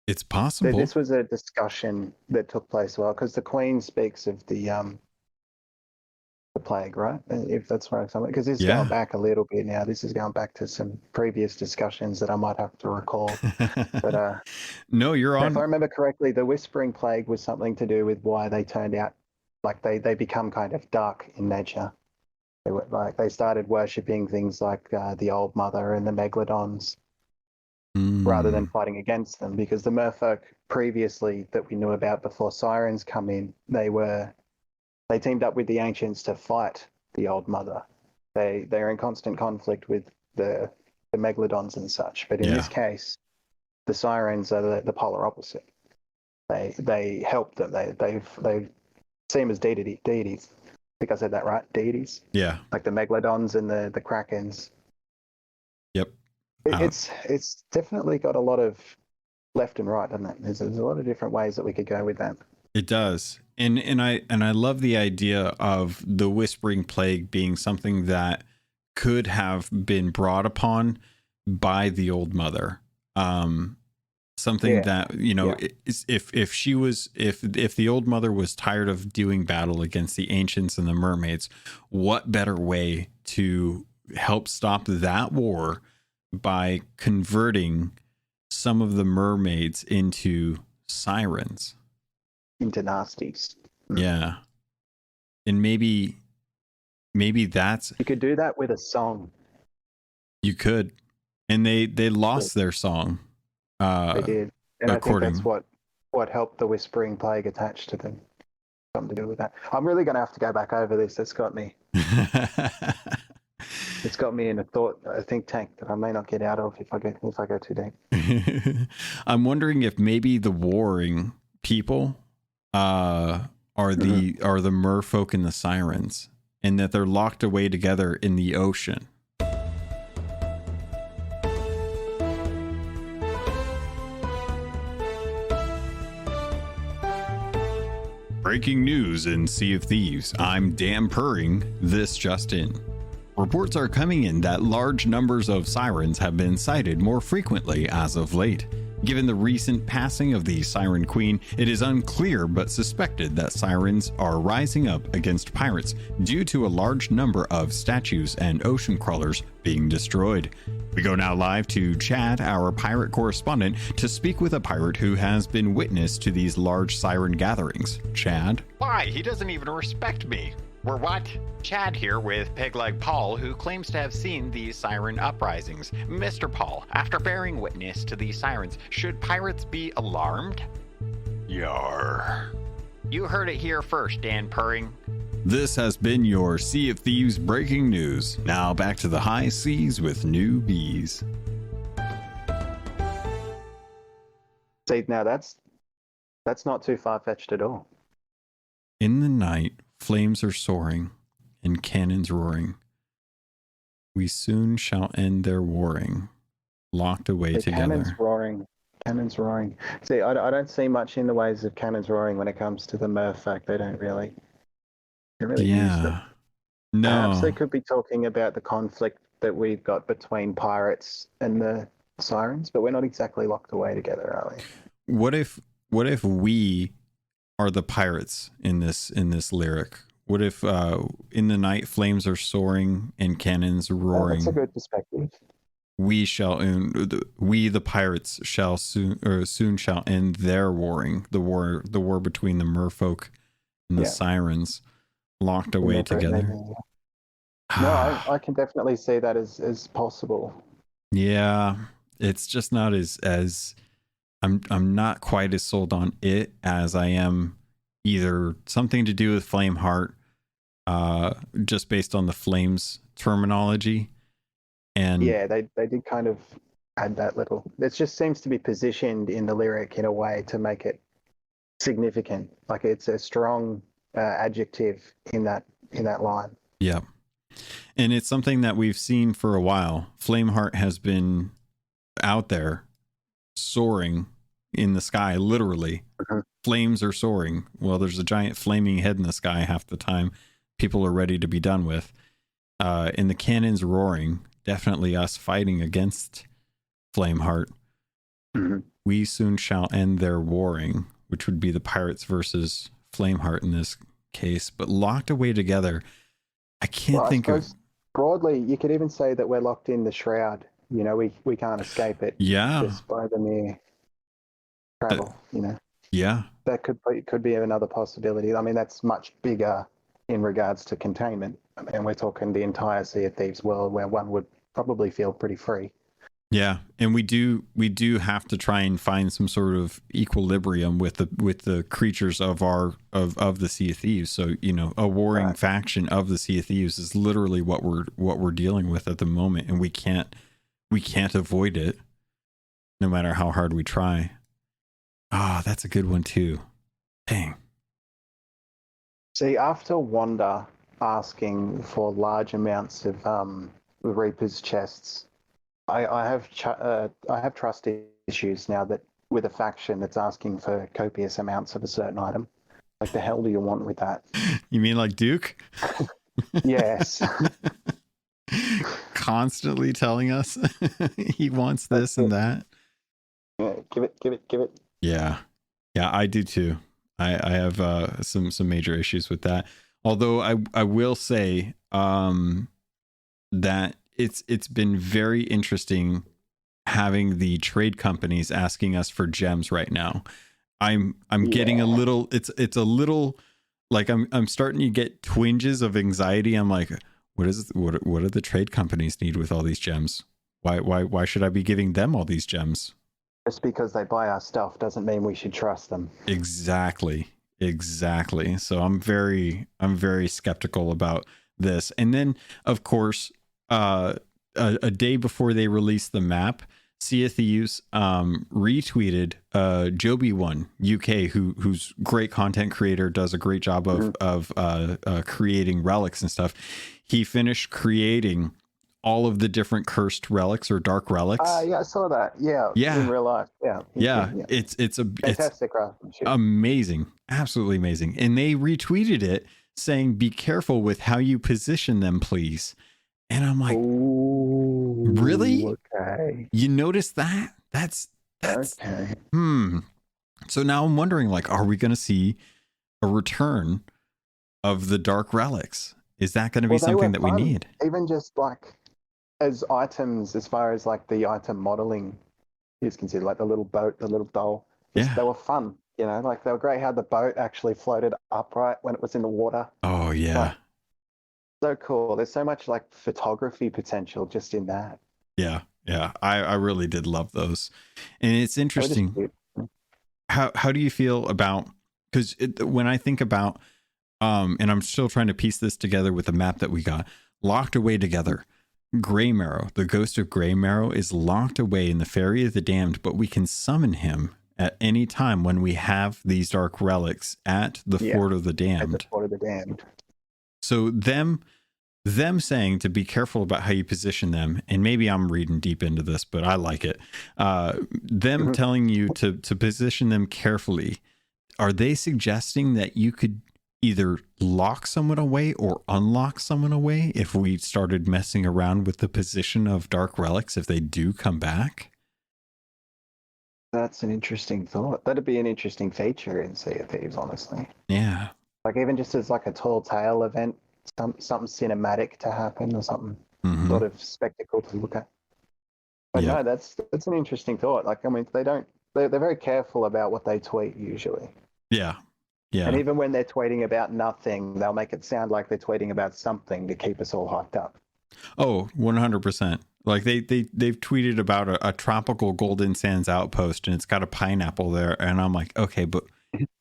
It's possible. This was a discussion that took place because the Queen speaks of the plague, right? If that's right, because this is going back a little bit now. This is going back to some previous discussions that I might have to recall. But no, you're on. If I remember correctly, the Whispering Plague was something to do with why they turned out like they become kind of dark in nature. They started worshipping things like the Old Mother and the Megalodons rather than fighting against them, because the merfolk previously that we knew about before sirens come in, they teamed up with the ancients to fight the Old Mother. They're in constant conflict with the Megalodons and such. But in this case, the sirens are the polar opposite. They help them. They see them as deities. I think I said that right. Deities. Yeah. Like the Megalodons and the Krakens. Yep. It's definitely got a lot of left and right, doesn't it? There's a lot of different ways that we could go with that. It does. And I love the idea of the Whispering Plague being something that could have been brought upon by the Old Mother. Something that, if the Old Mother was tired of doing battle against the ancients and the mermaids, what better way to help stop that war by converting some of the mermaids into sirens? Into nasties. Yeah. And maybe that's... You could do that with a song. You could. And they lost their song. They did. And I think that's what helped the Whispering Plague attach to them. Something to do with that. I'm really going to have to go back over this. It's got me in a think tank that I may not get out of if I go too deep. I'm wondering if maybe the warring people are the merfolk and the sirens, and that they're locked away together in the ocean. Breaking news in Sea of Thieves. I'm Dan Purring. This just in. Reports are coming in that large numbers of sirens have been sighted more frequently as of late. Given the recent passing of the Siren Queen, it is unclear but suspected that sirens are rising up against pirates due to a large number of statues and ocean crawlers being destroyed. We go now live to Chad, our pirate correspondent, to speak with a pirate who has been witness to these large siren gatherings. Chad? Why? He doesn't even respect me. We're what? Chad here with Pegleg Paul, who claims to have seen these siren uprisings. Mr. Paul, after bearing witness to these sirens, should pirates be alarmed? Yar. You heard it here first, Dan Purring. This has been your Sea of Thieves breaking news. Now back to the high seas with new bees. See, now that's not too far-fetched at all. In the night, flames are soaring and cannons roaring. We soon shall end their warring, locked away together. Cannons roaring Cannons roaring. See, I don't see much in the ways of cannons roaring when it comes to the merfolk. They don't really use them. Yeah. No. Perhaps they could be talking about the conflict that we've got between pirates and the sirens, but we're not exactly locked away together, are we? What if we are the pirates in this lyric? What if in the night flames are soaring and cannons roaring? That's a good perspective. We the pirates shall soon shall end their warring. The war between the merfolk and the sirens, locked away together. No, I can definitely see that as possible. Yeah, it's just not as I'm not quite as sold on it as I am either something to do with Flameheart, just based on the flames terminology. And yeah, they did kind of add that little. It just seems to be positioned in the lyric in a way to make it significant. Like it's a strong adjective in that line. Yeah, and it's something that we've seen for a while. Flameheart has been out there soaring in the sky, literally. Mm-hmm. Flames are soaring. Well, there's a giant flaming head in the sky half the time. People are ready to be done with. And the cannons roaring. Definitely us fighting against Flameheart. Mm-hmm. We soon shall end their warring, which would be the pirates versus Flameheart in this case. But locked away together, I can't think of. Broadly, you could even say that we're locked in the shroud. You know, we can't escape it. Yeah. Just by the mere travel. Yeah. That could be another possibility. I mean, that's much bigger in regards to containment. I mean, we're talking the entire Sea of Thieves world where one would probably feel pretty free. Yeah, and we do have to try and find some sort of equilibrium with the creatures of the Sea of Thieves. So, a warring faction of the Sea of Thieves is literally what we're dealing with at the moment, and we can't avoid it no matter how hard we try. That's a good one too. Dang. See, after Wanda asking for large amounts of the Reaper's chests, I have trust issues now that with a faction that's asking for copious amounts of a certain item. Like, the hell do you want with that? You mean like Duke? Yes. Constantly telling us he wants this and that. Yeah, give it. Yeah, I do too. I have some major issues with that. Although I will say that it's been very interesting having the trade companies asking us for gems right now. I'm getting a little. It's a little like I'm starting to get twinges of anxiety. I'm like, what do the trade companies need with all these gems? Why should I be giving them all these gems? Just because they buy our stuff doesn't mean we should trust them. Exactly. So I'm very skeptical about this. And then, of course, a day before they released the map, Sea of Thieves retweeted Joby1 UK, who's great content creator, does a great job of creating relics and stuff. He finished creating all of the different cursed relics or dark relics. Yeah, I saw that. Yeah. In real life. Yeah. It's fantastic craftsmanship. Amazing, absolutely amazing. And they retweeted it saying, "Be careful with how you position them, please." And I'm like, ooh, really? Okay. You noticed that? That's okay. So now I'm wondering, like, are we going to see a return of the dark relics? Is that going to be something that we need? Even just like as items, as far as like the item modeling is considered, like the little boat, the little doll. They were fun, like they were great how the boat actually floated upright when it was in the water. Oh yeah. Like, so cool. There's so much like photography potential just in that. Yeah. I really did love those. And it's interesting. How do you feel about, because when I think about and I'm still trying to piece this together with the map that we got, locked away together. Greymarrow, the ghost of Greymarrow, is locked away in the Ferry of the Damned, but we can summon him at any time when we have these dark relics at the Fort of the Damned. At the Fort of the Damned. So them them saying to be careful about how you position them, and maybe I'm reading deep into this, but I like it. Them telling you to position them carefully. Are they suggesting that you could either lock someone away or unlock someone away if we started messing around with the position of dark relics if they do come back? That's an interesting thought. That'd be an interesting feature in Sea of Thieves, honestly. Yeah. Like even just as like a tall tale event, something cinematic to happen or something sort of spectacle to look at. But no, that's an interesting thought. Like, I mean, they're very careful about what they tweet usually. Yeah. Yeah. And even when they're tweeting about nothing, they'll make it sound like they're tweeting about something to keep us all hyped up. Oh, 100%. Like they've tweeted about a tropical golden sands outpost and it's got a pineapple there. And I'm like, okay, but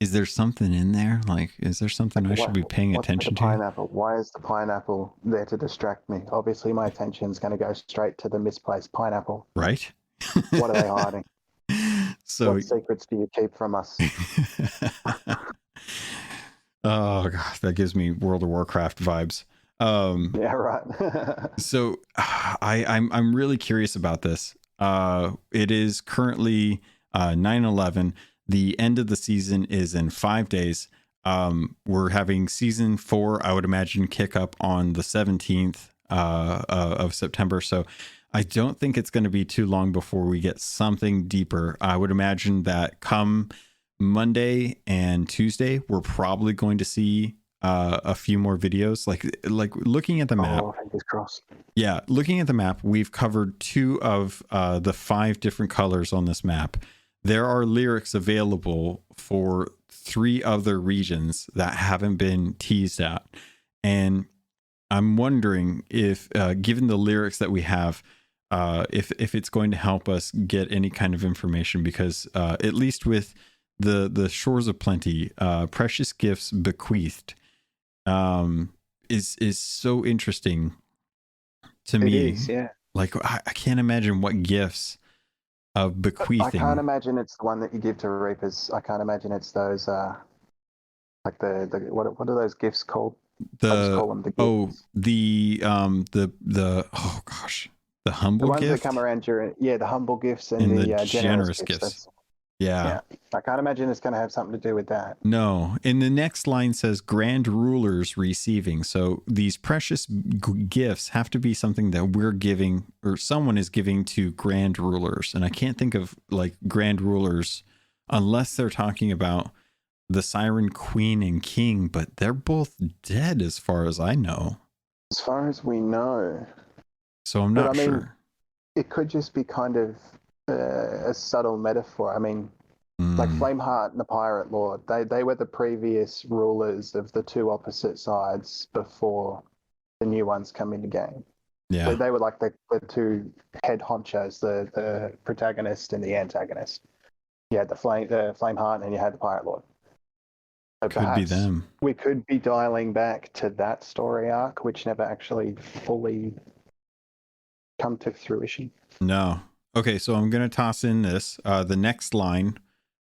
is there something in there? Like, is there something I should be paying attention to? Pineapple? Why is the pineapple there to distract me? Obviously, my attention's going to go straight to the misplaced pineapple. Right? What are they hiding? So, what secrets do you keep from us? Oh god, that gives me World of Warcraft vibes. Yeah, right. So I'm really curious about this. It is currently 9/11. The end of the season is in 5 days. We're having season 4, I would imagine, kick up on the 17th of September. So I don't think it's going to be too long before we get something deeper. I would imagine that come Monday and Tuesday, we're probably going to see a few more videos. Like looking at the map. Oh, fingers crossed. Yeah, looking at the map, we've covered 2 of the 5 different colors on this map. There are lyrics available for 3 other regions that haven't been teased out. And I'm wondering if, given the lyrics that we have, if it's going to help us get any kind of information, because at least with the Shores of Plenty, Precious Gifts Bequeathed is so interesting to me. It is, yeah. Like I can't imagine what gifts of bequeathing. I can't imagine it's the one that you give to Reapers. I can't imagine it's those like the what are those gifts called? I just call them the gifts. The humble the ones gift? that come around during the humble gifts and the generous gifts. Yeah. I can't imagine it's going to have something to do with that. No. And the next line says grand rulers receiving. So these precious gifts have to be something that we're giving or someone is giving to grand rulers. And I can't think of like grand rulers unless they're talking about the Siren Queen and King, but they're both dead as far as I know. As far as we know. So I'm not sure. It could just be kind of a subtle metaphor. I mean, like Flameheart and the Pirate Lord, they were the previous rulers of the 2 opposite sides before the new ones come into game. Yeah, they were like the 2 head honchos, the protagonist and the antagonist. You had the Flameheart and you had the Pirate Lord. So could be them. We could be dialing back to that story arc, which never actually fully come to fruition. No. Okay, so I'm going to toss in this. The next line,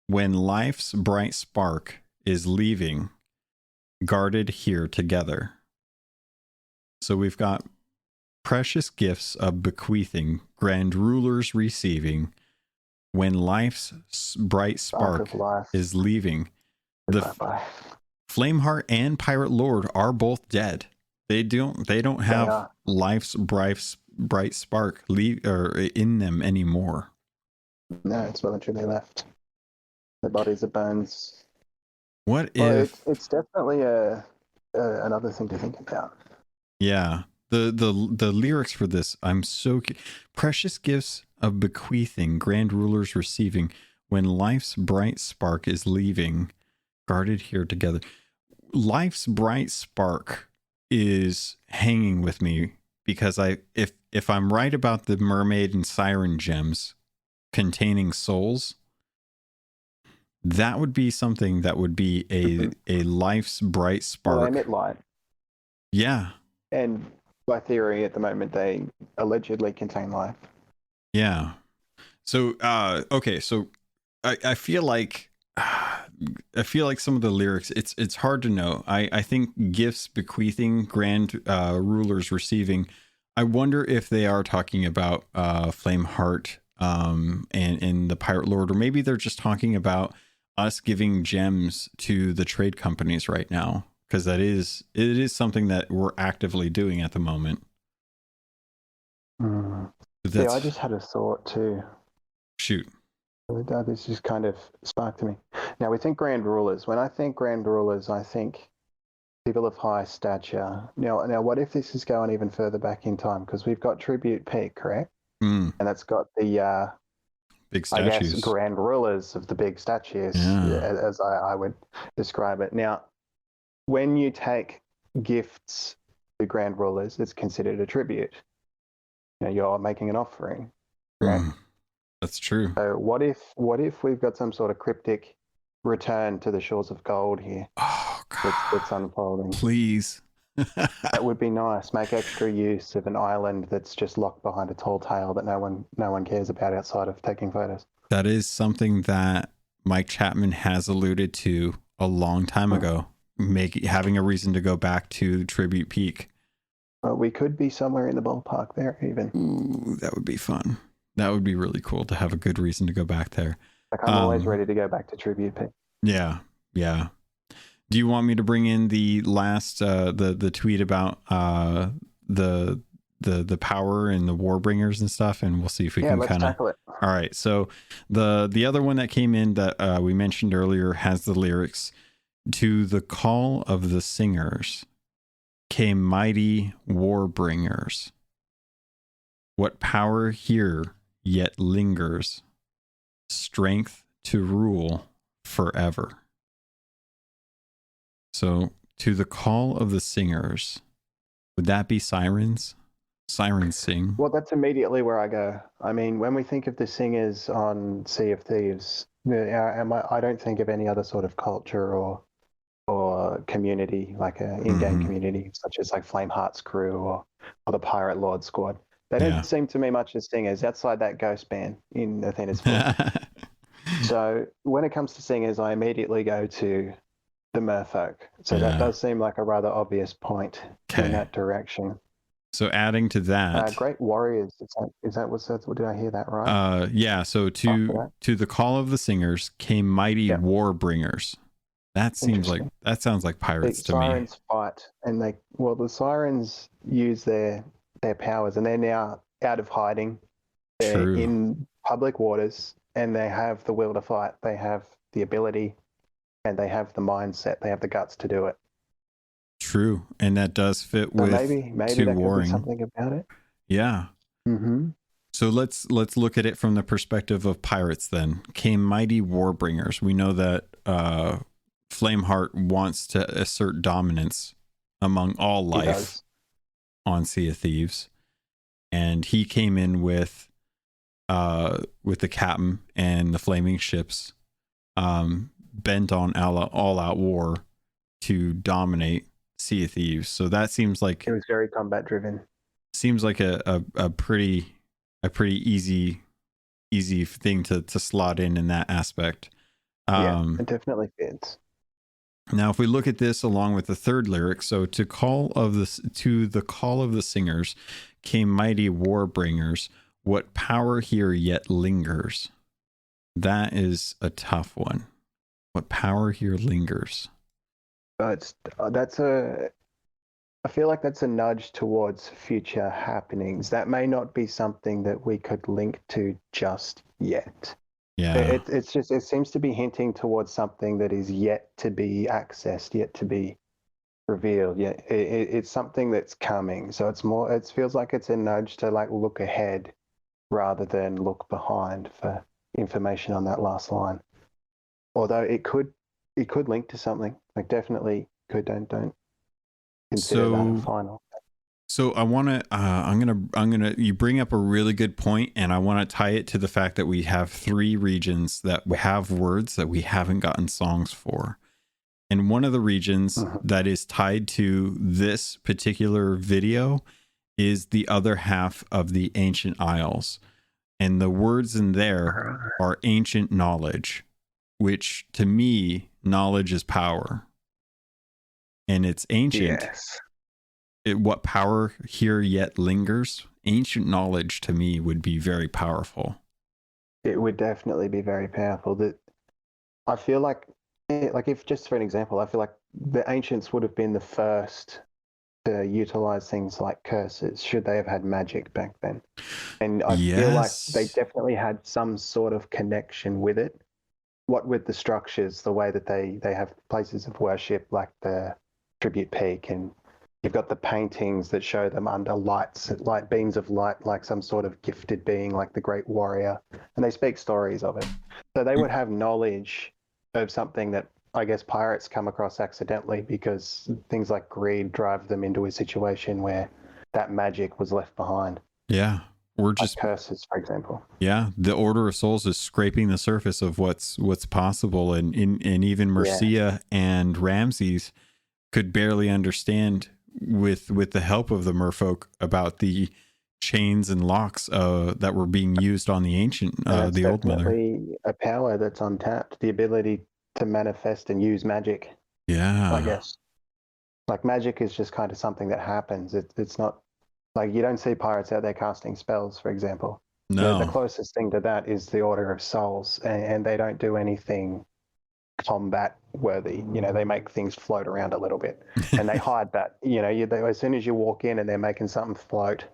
when life's bright spark is leaving, guarded here together. So we've got precious gifts of bequeathing, grand rulers receiving, when life's bright spark is leaving. The Flameheart and Pirate Lord are both dead. They don't have life's bright spark in them anymore. No, it's well and truly left. The bodies are bones. What if it's definitely another thing to think about? Yeah, the lyrics for this, I'm so precious gifts of bequeathing, grand rulers receiving, when life's bright spark is leaving, guarded here together. Life's bright spark is hanging with me because if I'm right about the mermaid and siren gems containing souls, that would be something that would be a life's bright spark. Well, they emit light. Yeah. And by theory, at the moment, they allegedly contain life. Yeah. So, okay. So I feel like I feel like some of the lyrics, it's hard to know. I think gifts bequeathing, grand rulers receiving. I wonder if they are talking about Flameheart and the Pirate Lord, or maybe they're just talking about us giving gems to the trade companies right now, because it is something that we're actively doing at the moment. Yeah, I just had a thought too. Shoot. This just kind of sparked to me. Now, we think grand rulers. When I think grand rulers, I think people of high stature. Now, what if this is going even further back in time? Because we've got Tribute Peak, correct? And that's got the big statues. I guess grand rulers of the big statues, as I would describe it. Now, when you take gifts to grand rulers, it's considered a tribute. You're making an offering, correct? That's true. So what if we've got some sort of cryptic return to the shores of gold here? Oh God, that's unfolding. Please. That would be nice. Make extra use of an island that's just locked behind a tall tale that no one cares about outside of taking photos. That is something that Mike Chapman has alluded to a long time ago. Having a reason to go back to Tribute Peak. We could be somewhere in the ballpark there, even. Ooh, that would be fun. That would be really cool to have a good reason to go back there. Like, I'm always ready to go back to Tribute Peak. Yeah. Do you want me to bring in the last the tweet about the power and the Warbringers and stuff, and we'll see if we can kind of tackle it. All right. So the other one that came in that we mentioned earlier has the lyrics, "To the call of the singers came mighty Warbringers. What power here yet lingers, strength to rule forever." So, to the call of the singers, would that be sirens? Sirens sing. Well, that's immediately where I go. I mean, when we think of the singers on Sea of Thieves, I don't think of any other sort of culture or community, like an in-game community, such as like Flameheart's crew or the Pirate Lord squad. They don't seem to me much as singers outside that ghost band in Athena's Fleet. So when it comes to singers, I immediately go to the Merfolk. So that does seem like a rather obvious point in that direction. So adding to that, great warriors. Is that what did I hear that right? Yeah. So to the call of the singers came mighty Warbringers. That sounds like pirates to me. Sirens fight, and the sirens use their powers, and they're now out of hiding. They're in public waters, and they have the will to fight. They have the ability, and they have the mindset. They have the guts to do it. True, and that does fit with maybe that could be something about it. Yeah. So let's look at it from the perspective of pirates. Then came mighty Warbringers. We know that Flameheart wants to assert dominance among all life on Sea of Thieves, and he came in with the captain and the flaming ships, bent on all out war to dominate Sea of Thieves. So that seems like it was very combat driven. Seems like a pretty easy thing to slot in that aspect. It definitely fits. Now, if we look at this along with the third lyric, so to the call of the singers came mighty Warbringers. What power here yet lingers? That is a tough one. What power here lingers? I feel like that's a nudge towards future happenings. That may not be something that we could link to just yet. Yeah, it seems to be hinting towards something that is yet to be accessed, yet to be revealed. Yeah, it's something that's coming. So it feels like it's a nudge to like look ahead rather than look behind for information on that last line. Although it could link to something. Like definitely could. Don't consider that a final. So I want to, I'm going to, you bring up a really good point, and I want to tie it to the fact that we have 3 regions that we have words that we haven't gotten songs for. And one of the regions that is tied to this particular video is the other half of the Ancient Isles. And the words in there are ancient knowledge. which to me, knowledge is power. And it's ancient. Yes. What power here yet lingers? Ancient knowledge to me would be very powerful. It would definitely be very powerful. That I feel like if just for an example, I feel like the ancients would have been the first to utilize things like curses, should they have had magic back then. And I feel like they definitely had some sort of connection with it. What with the structures, the way that they have places of worship, like the tribute peak, and you've got the paintings that show them under lights, like beams of light, like some sort of gifted being, like the great warrior, and they speak stories of it. So they would have knowledge of something that I guess pirates come across accidentally, because things like greed drive them into a situation where that magic was left behind. Yeah. Or just like curses, for example. Yeah, the Order of Souls is scraping the surface of what's possible, and even Mercia and Ramses could barely understand with the help of the merfolk about the chains and locks that were being used on the ancient the old mother. A power that's untapped, the ability to manifest and use magic. Yeah, I guess like magic is just kind of something that happens. It's not like you don't see pirates out there casting spells, for example. no. The closest thing to that is the Order of Souls, and they don't do anything combat worthy. They make things float around a little bit, and they hide that. As soon as you walk in and they're making something float,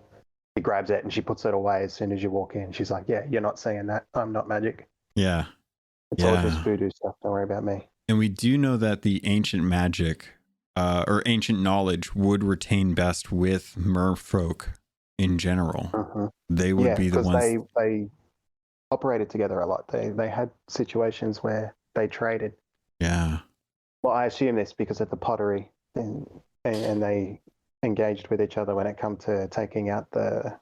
she grabs it and she puts it away as soon as you walk in. She's like, "Yeah, you're not seeing that. I'm not magic. Yeah, It's all just voodoo stuff. Don't worry about me." And we do know that the ancient magic or ancient knowledge would retain best with merfolk in general. Mm-hmm. They would be the ones. They operated together a lot. They had situations where they traded. Yeah. Well, I assume this because of the pottery, and they engaged with each other when it come to taking out the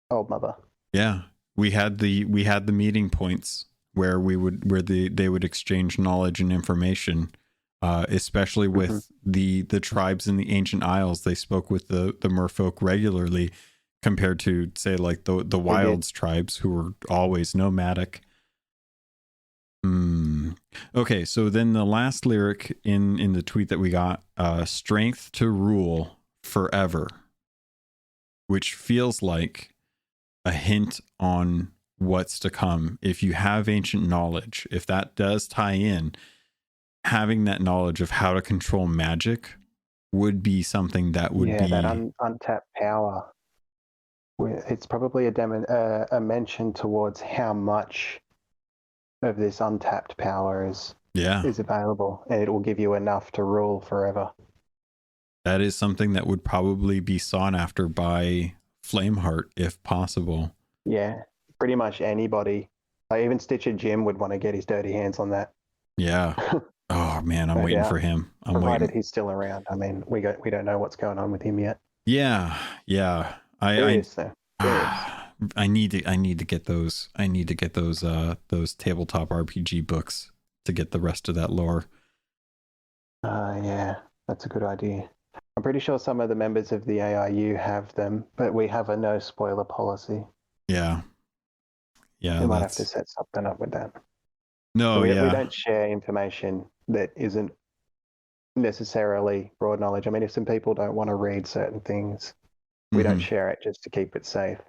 old mother. Yeah, we had the meeting points where they would exchange knowledge and information, especially with the tribes in the ancient isles. They spoke with the merfolk regularly, compared to say like the wilds tribes, who were always nomadic. Okay, so then the last lyric in the tweet that we got, strength to rule forever, which feels like a hint on what's to come. If you have ancient knowledge, if that does tie in, having that knowledge of how to control magic would be something that would be that untapped power. It's probably a mention towards how much of this untapped power is available, and it will give you enough to rule forever. That is something that would probably be sought after by Flameheart if possible. Yeah, pretty much anybody. Like even Stitcher Jim would want to get his dirty hands on that. Yeah. Oh man, I'm waiting for him. Provided he's still around. I mean, we don't know what's going on with him yet. Yeah. I need to get those. I need to get those tabletop RPG books to get the rest of that lore. Yeah, that's a good idea. I'm pretty sure some of the members of the AIU have them, but we have a no spoiler policy. Yeah. We might have to set something up with that. No, we don't share information that isn't necessarily broad knowledge. I mean, if some people don't want to read certain things, we don't share it just to keep it safe.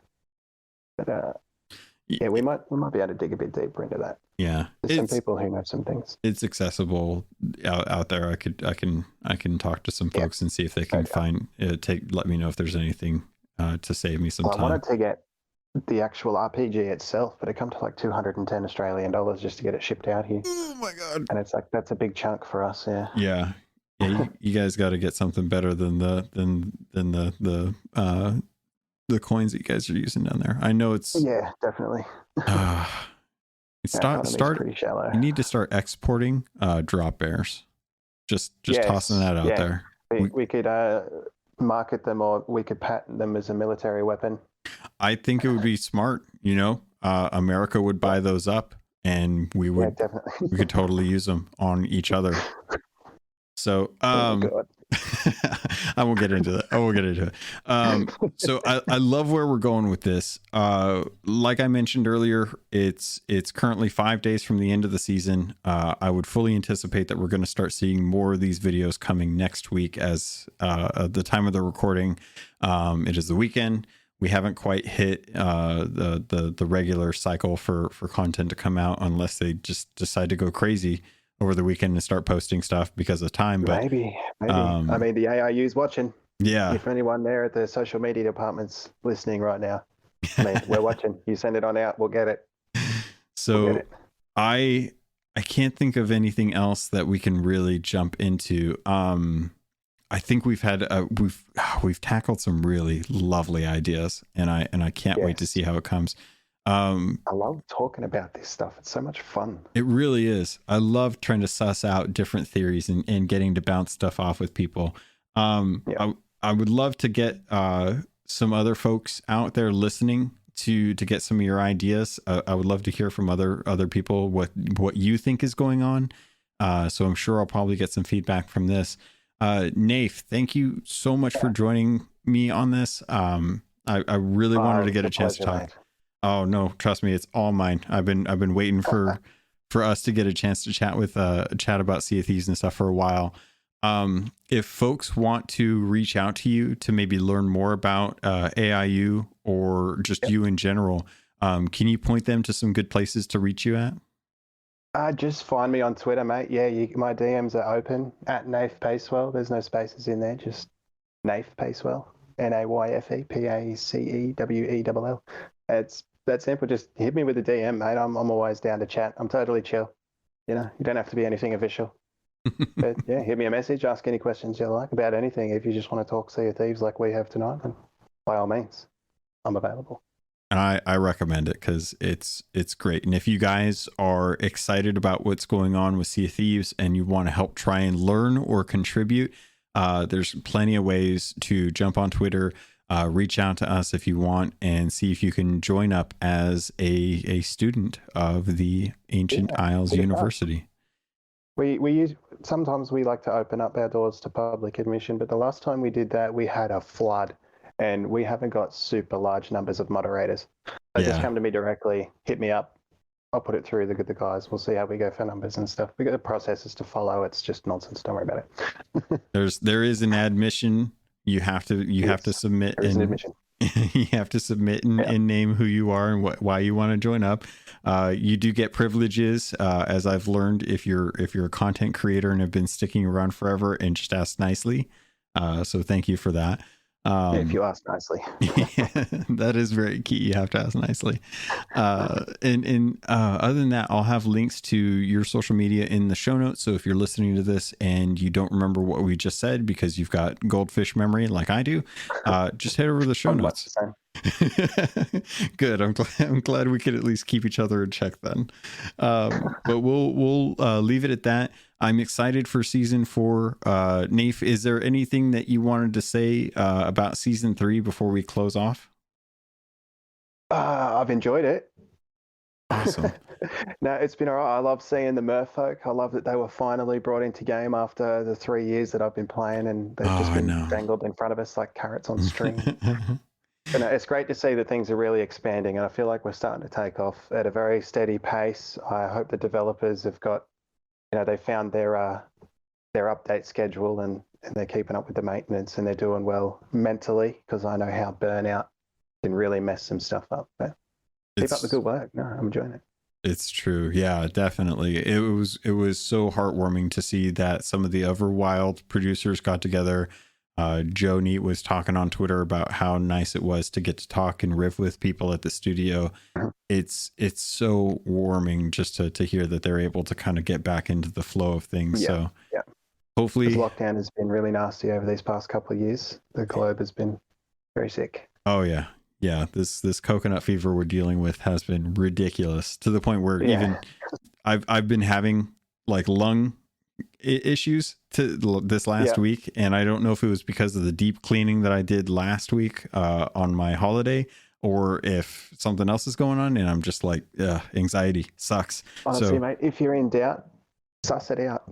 But we might be able to dig a bit deeper into that. Yeah, there's some people who know some things. It's accessible out there. I can talk to some folks and see if they can let me know if there's anything to save me some time. I wanted to get the actual RPG itself, but it comes to like $210 Australian just to get it shipped out here. Oh my god! And it's like that's a big chunk for us. Yeah. You guys got to get something better than the coins that you guys are using down there. I know it's definitely. Start pretty shallow. You need to start exporting drop bears. Just tossing that out there. We could market them, or we could patent them as a military weapon. I think it would be smart. America would buy those up, and we could totally use them on each other. So, Oh, God. I won't get into that. I won't get into it. So I love where we're going with this. Like I mentioned earlier, it's currently 5 days from the end of the season. I would fully anticipate that we're going to start seeing more of these videos coming next week as at the time of the recording. It is the weekend. We haven't quite hit the regular cycle for content to come out unless they just decide to go crazy over the weekend and start posting stuff because of time. But Maybe. I mean, the AIU's watching. yeah, If anyone there at the social media department's listening right now, I mean, we're watching. You send it on out, we'll get it. so We'll get it. I can't think of anything else that we can really jump into. I think we've tackled some really lovely ideas, and I can't wait to see how it comes. I love talking about this stuff. It's so much fun. It really is. I love trying to suss out different theories and getting to bounce stuff off with people. I would love to get some other folks out there listening to get some of your ideas. I would love to hear from other people what you think is going on. So I'm sure I'll probably get some feedback from this. Nayfe, thank you so much for joining me on this. I really wanted to get a chance to talk. Mate. Oh no, trust me, it's all mine. I've been waiting for us to get a chance to chat about Sea of Thieves and stuff for a while. If folks want to reach out to you to maybe learn more about AIU or just you in general, can you point them to some good places to reach you at? Just find me on Twitter, mate. Yeah, my DMs are open at Nayfe Pacewell. There's no spaces in there, just Nayfe Pacewell. Nayfe Pacewell. It's that simple. Just hit me with a DM, mate. I'm always down to chat. I'm totally chill. You know, you don't have to be anything official. But yeah, hit me a message, ask any questions you like about anything. If you just want to talk Sea of Thieves like we have tonight, then by all means, I'm available. And I recommend it because it's great. And if you guys are excited about what's going on with Sea of Thieves and you want to help try and learn or contribute, there's plenty of ways to jump on Twitter, reach out to us if you want, and see if you can join up as a student of the Ancient Isles University. Sometimes we like to open up our doors to public admission, but the last time we did that, we had a flood. And we haven't got super large numbers of moderators. So just come to me directly, hit me up. I'll put it through the guys. We'll see how we go for numbers and stuff. We got the processes to follow. It's just nonsense. Don't worry about it. There is an admission. You have to submit. There is an admission. You have to submit and name who you are and why you want to join up. You do get privileges, as I've learned, if you're a content creator and have been sticking around forever and just ask nicely. So thank you for that. If you ask nicely. Yeah, that is very key. You have to ask nicely. And other than that, I'll have links to your social media in the show notes. So if you're listening to this and you don't remember what we just said because you've got goldfish memory like I do, just head over to the show notes. Good. I'm glad we could at least keep each other in check then. But we'll leave it at that. I'm excited for season 4. Nayfe, is there anything that you wanted to say about season 3 before we close off? I've enjoyed it. Awesome. No, it's been all right. I love seeing the merfolk. I love that they were finally brought into game after the 3 years that I've been playing, and they've just been dangled in front of us like carrots on string. And it's great to see that things are really expanding, and I feel like we're starting to take off at a very steady pace. I hope the developers have got, they found their update schedule and they're keeping up with the maintenance, and they're doing well mentally, because I know how burnout can really mess some stuff up. But keep up the good work. No, I'm enjoying it. It's true. Yeah, definitely. It was so heartwarming to see that some of the other Wild producers got together. Joe Neat was talking on Twitter about how nice it was to get to talk and riff with people at the studio. It's so warming just to hear that they're able to kind of get back into the flow of things. Yeah, so hopefully, this lockdown has been really nasty over these past couple of years. The globe has been very sick. Oh yeah. This coconut fever we're dealing with has been ridiculous, to the point where even I've been having like lung issues to this last week, and I don't know if it was because of the deep cleaning that I did last week on my holiday, or if something else is going on, and I'm just like, anxiety sucks. Honestly, mate, if you're in doubt, suss it out.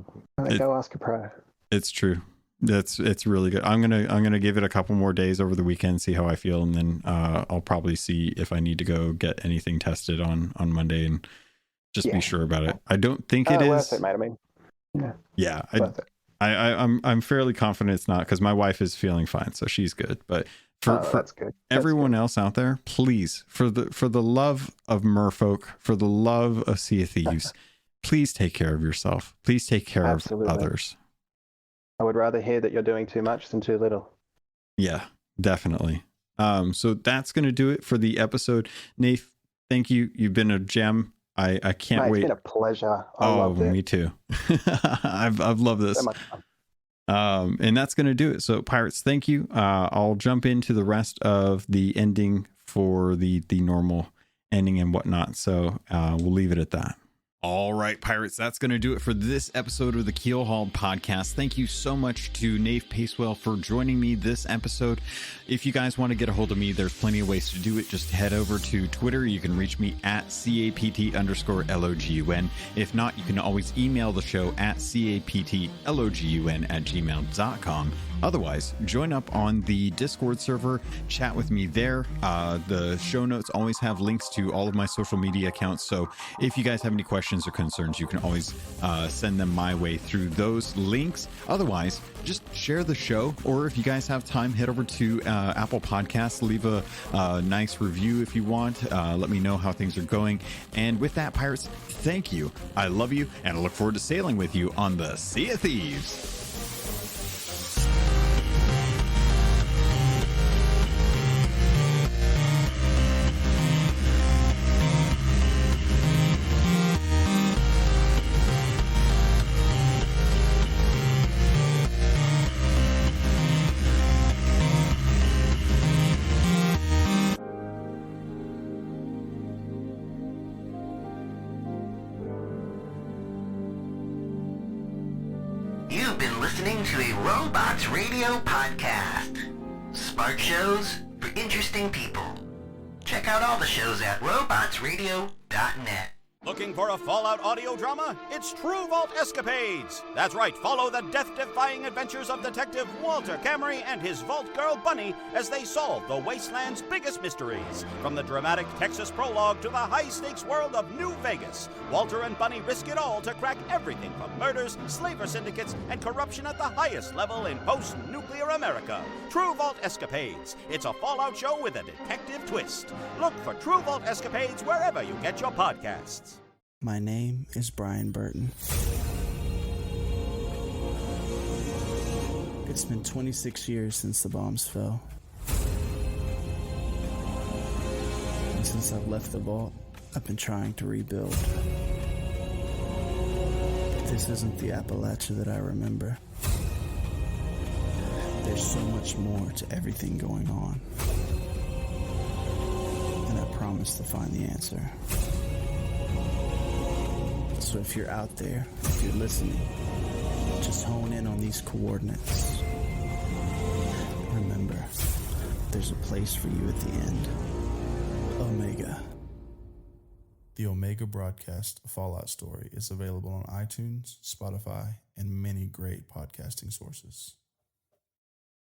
Go ask a pro. It's true. It's really good. I'm gonna give it a couple more days over the weekend, see how I feel, and then I'll probably see if I need to go get anything tested on Monday and just be sure about it. I don't think it is worth it, mate. I mean, yeah. Worth it. I'm fairly confident it's not, because my wife is feeling fine, so she's good. But for that's good. Everyone else out there, please, for the love of merfolk, for the love of Sea of Thieves, please take care of yourself. Please take care of others. I would rather hear that you're doing too much than too little. Yeah, definitely. So that's going to do it for the episode. Nayfe, thank you. You've been a gem. I can't wait. It's been a pleasure. I loved it. Me too. I've loved this. So much fun. And that's going to do it. So pirates, thank you. I'll jump into the rest of the ending for the normal ending and whatnot. So we'll leave it at that. All right, pirates, that's going to do it for this episode of the Keelhauled podcast. Thank you so much to Nayfe Pacewell for joining me this episode. If you guys want to get a hold of me, there's plenty of ways to do it. Just head over to Twitter. You can reach me at CAPT_LOGUN. If not, you can always email the show at CAPTLOGUN@gmail.com. Otherwise, join up on the Discord server, chat with me there. The show notes always have links to all of my social media accounts. So if you guys have any questions or concerns, you can always send them my way through those links. Otherwise, just share the show. Or if you guys have time, head over to Apple Podcasts, leave a nice review if you want. Let me know how things are going. And with that, pirates, thank you. I love you, and I look forward to sailing with you on the Sea of Thieves. You've been listening to a Robots Radio podcast. Smart shows for interesting people. Check out all the shows at robotsradio.net. Looking for a Fallout audio drama? It's True Vault Escapades! That's right, follow the death-defying adventures of Detective Walter Camry and his Vault Girl Bunny as they solve the Wasteland's biggest mysteries. From the dramatic Texas prologue to the high-stakes world of New Vegas, Walter and Bunny risk it all to crack everything from murders, slaver syndicates, and corruption at the highest level in post-nuclear America. True Vault Escapades. It's a Fallout show with a detective twist. Look for True Vault Escapades wherever you get your podcasts. My name is Brian Burton. It's been 26 years since the bombs fell. And since I've left the vault, I've been trying to rebuild. But this isn't the Appalachia that I remember. There's so much more to everything going on. And I promise to find the answer. So if you're out there, if you're listening, just hone in on these coordinates. Remember, there's a place for you at the end. Omega. The Omega Broadcast Fallout story is available on iTunes, Spotify, and many great podcasting sources.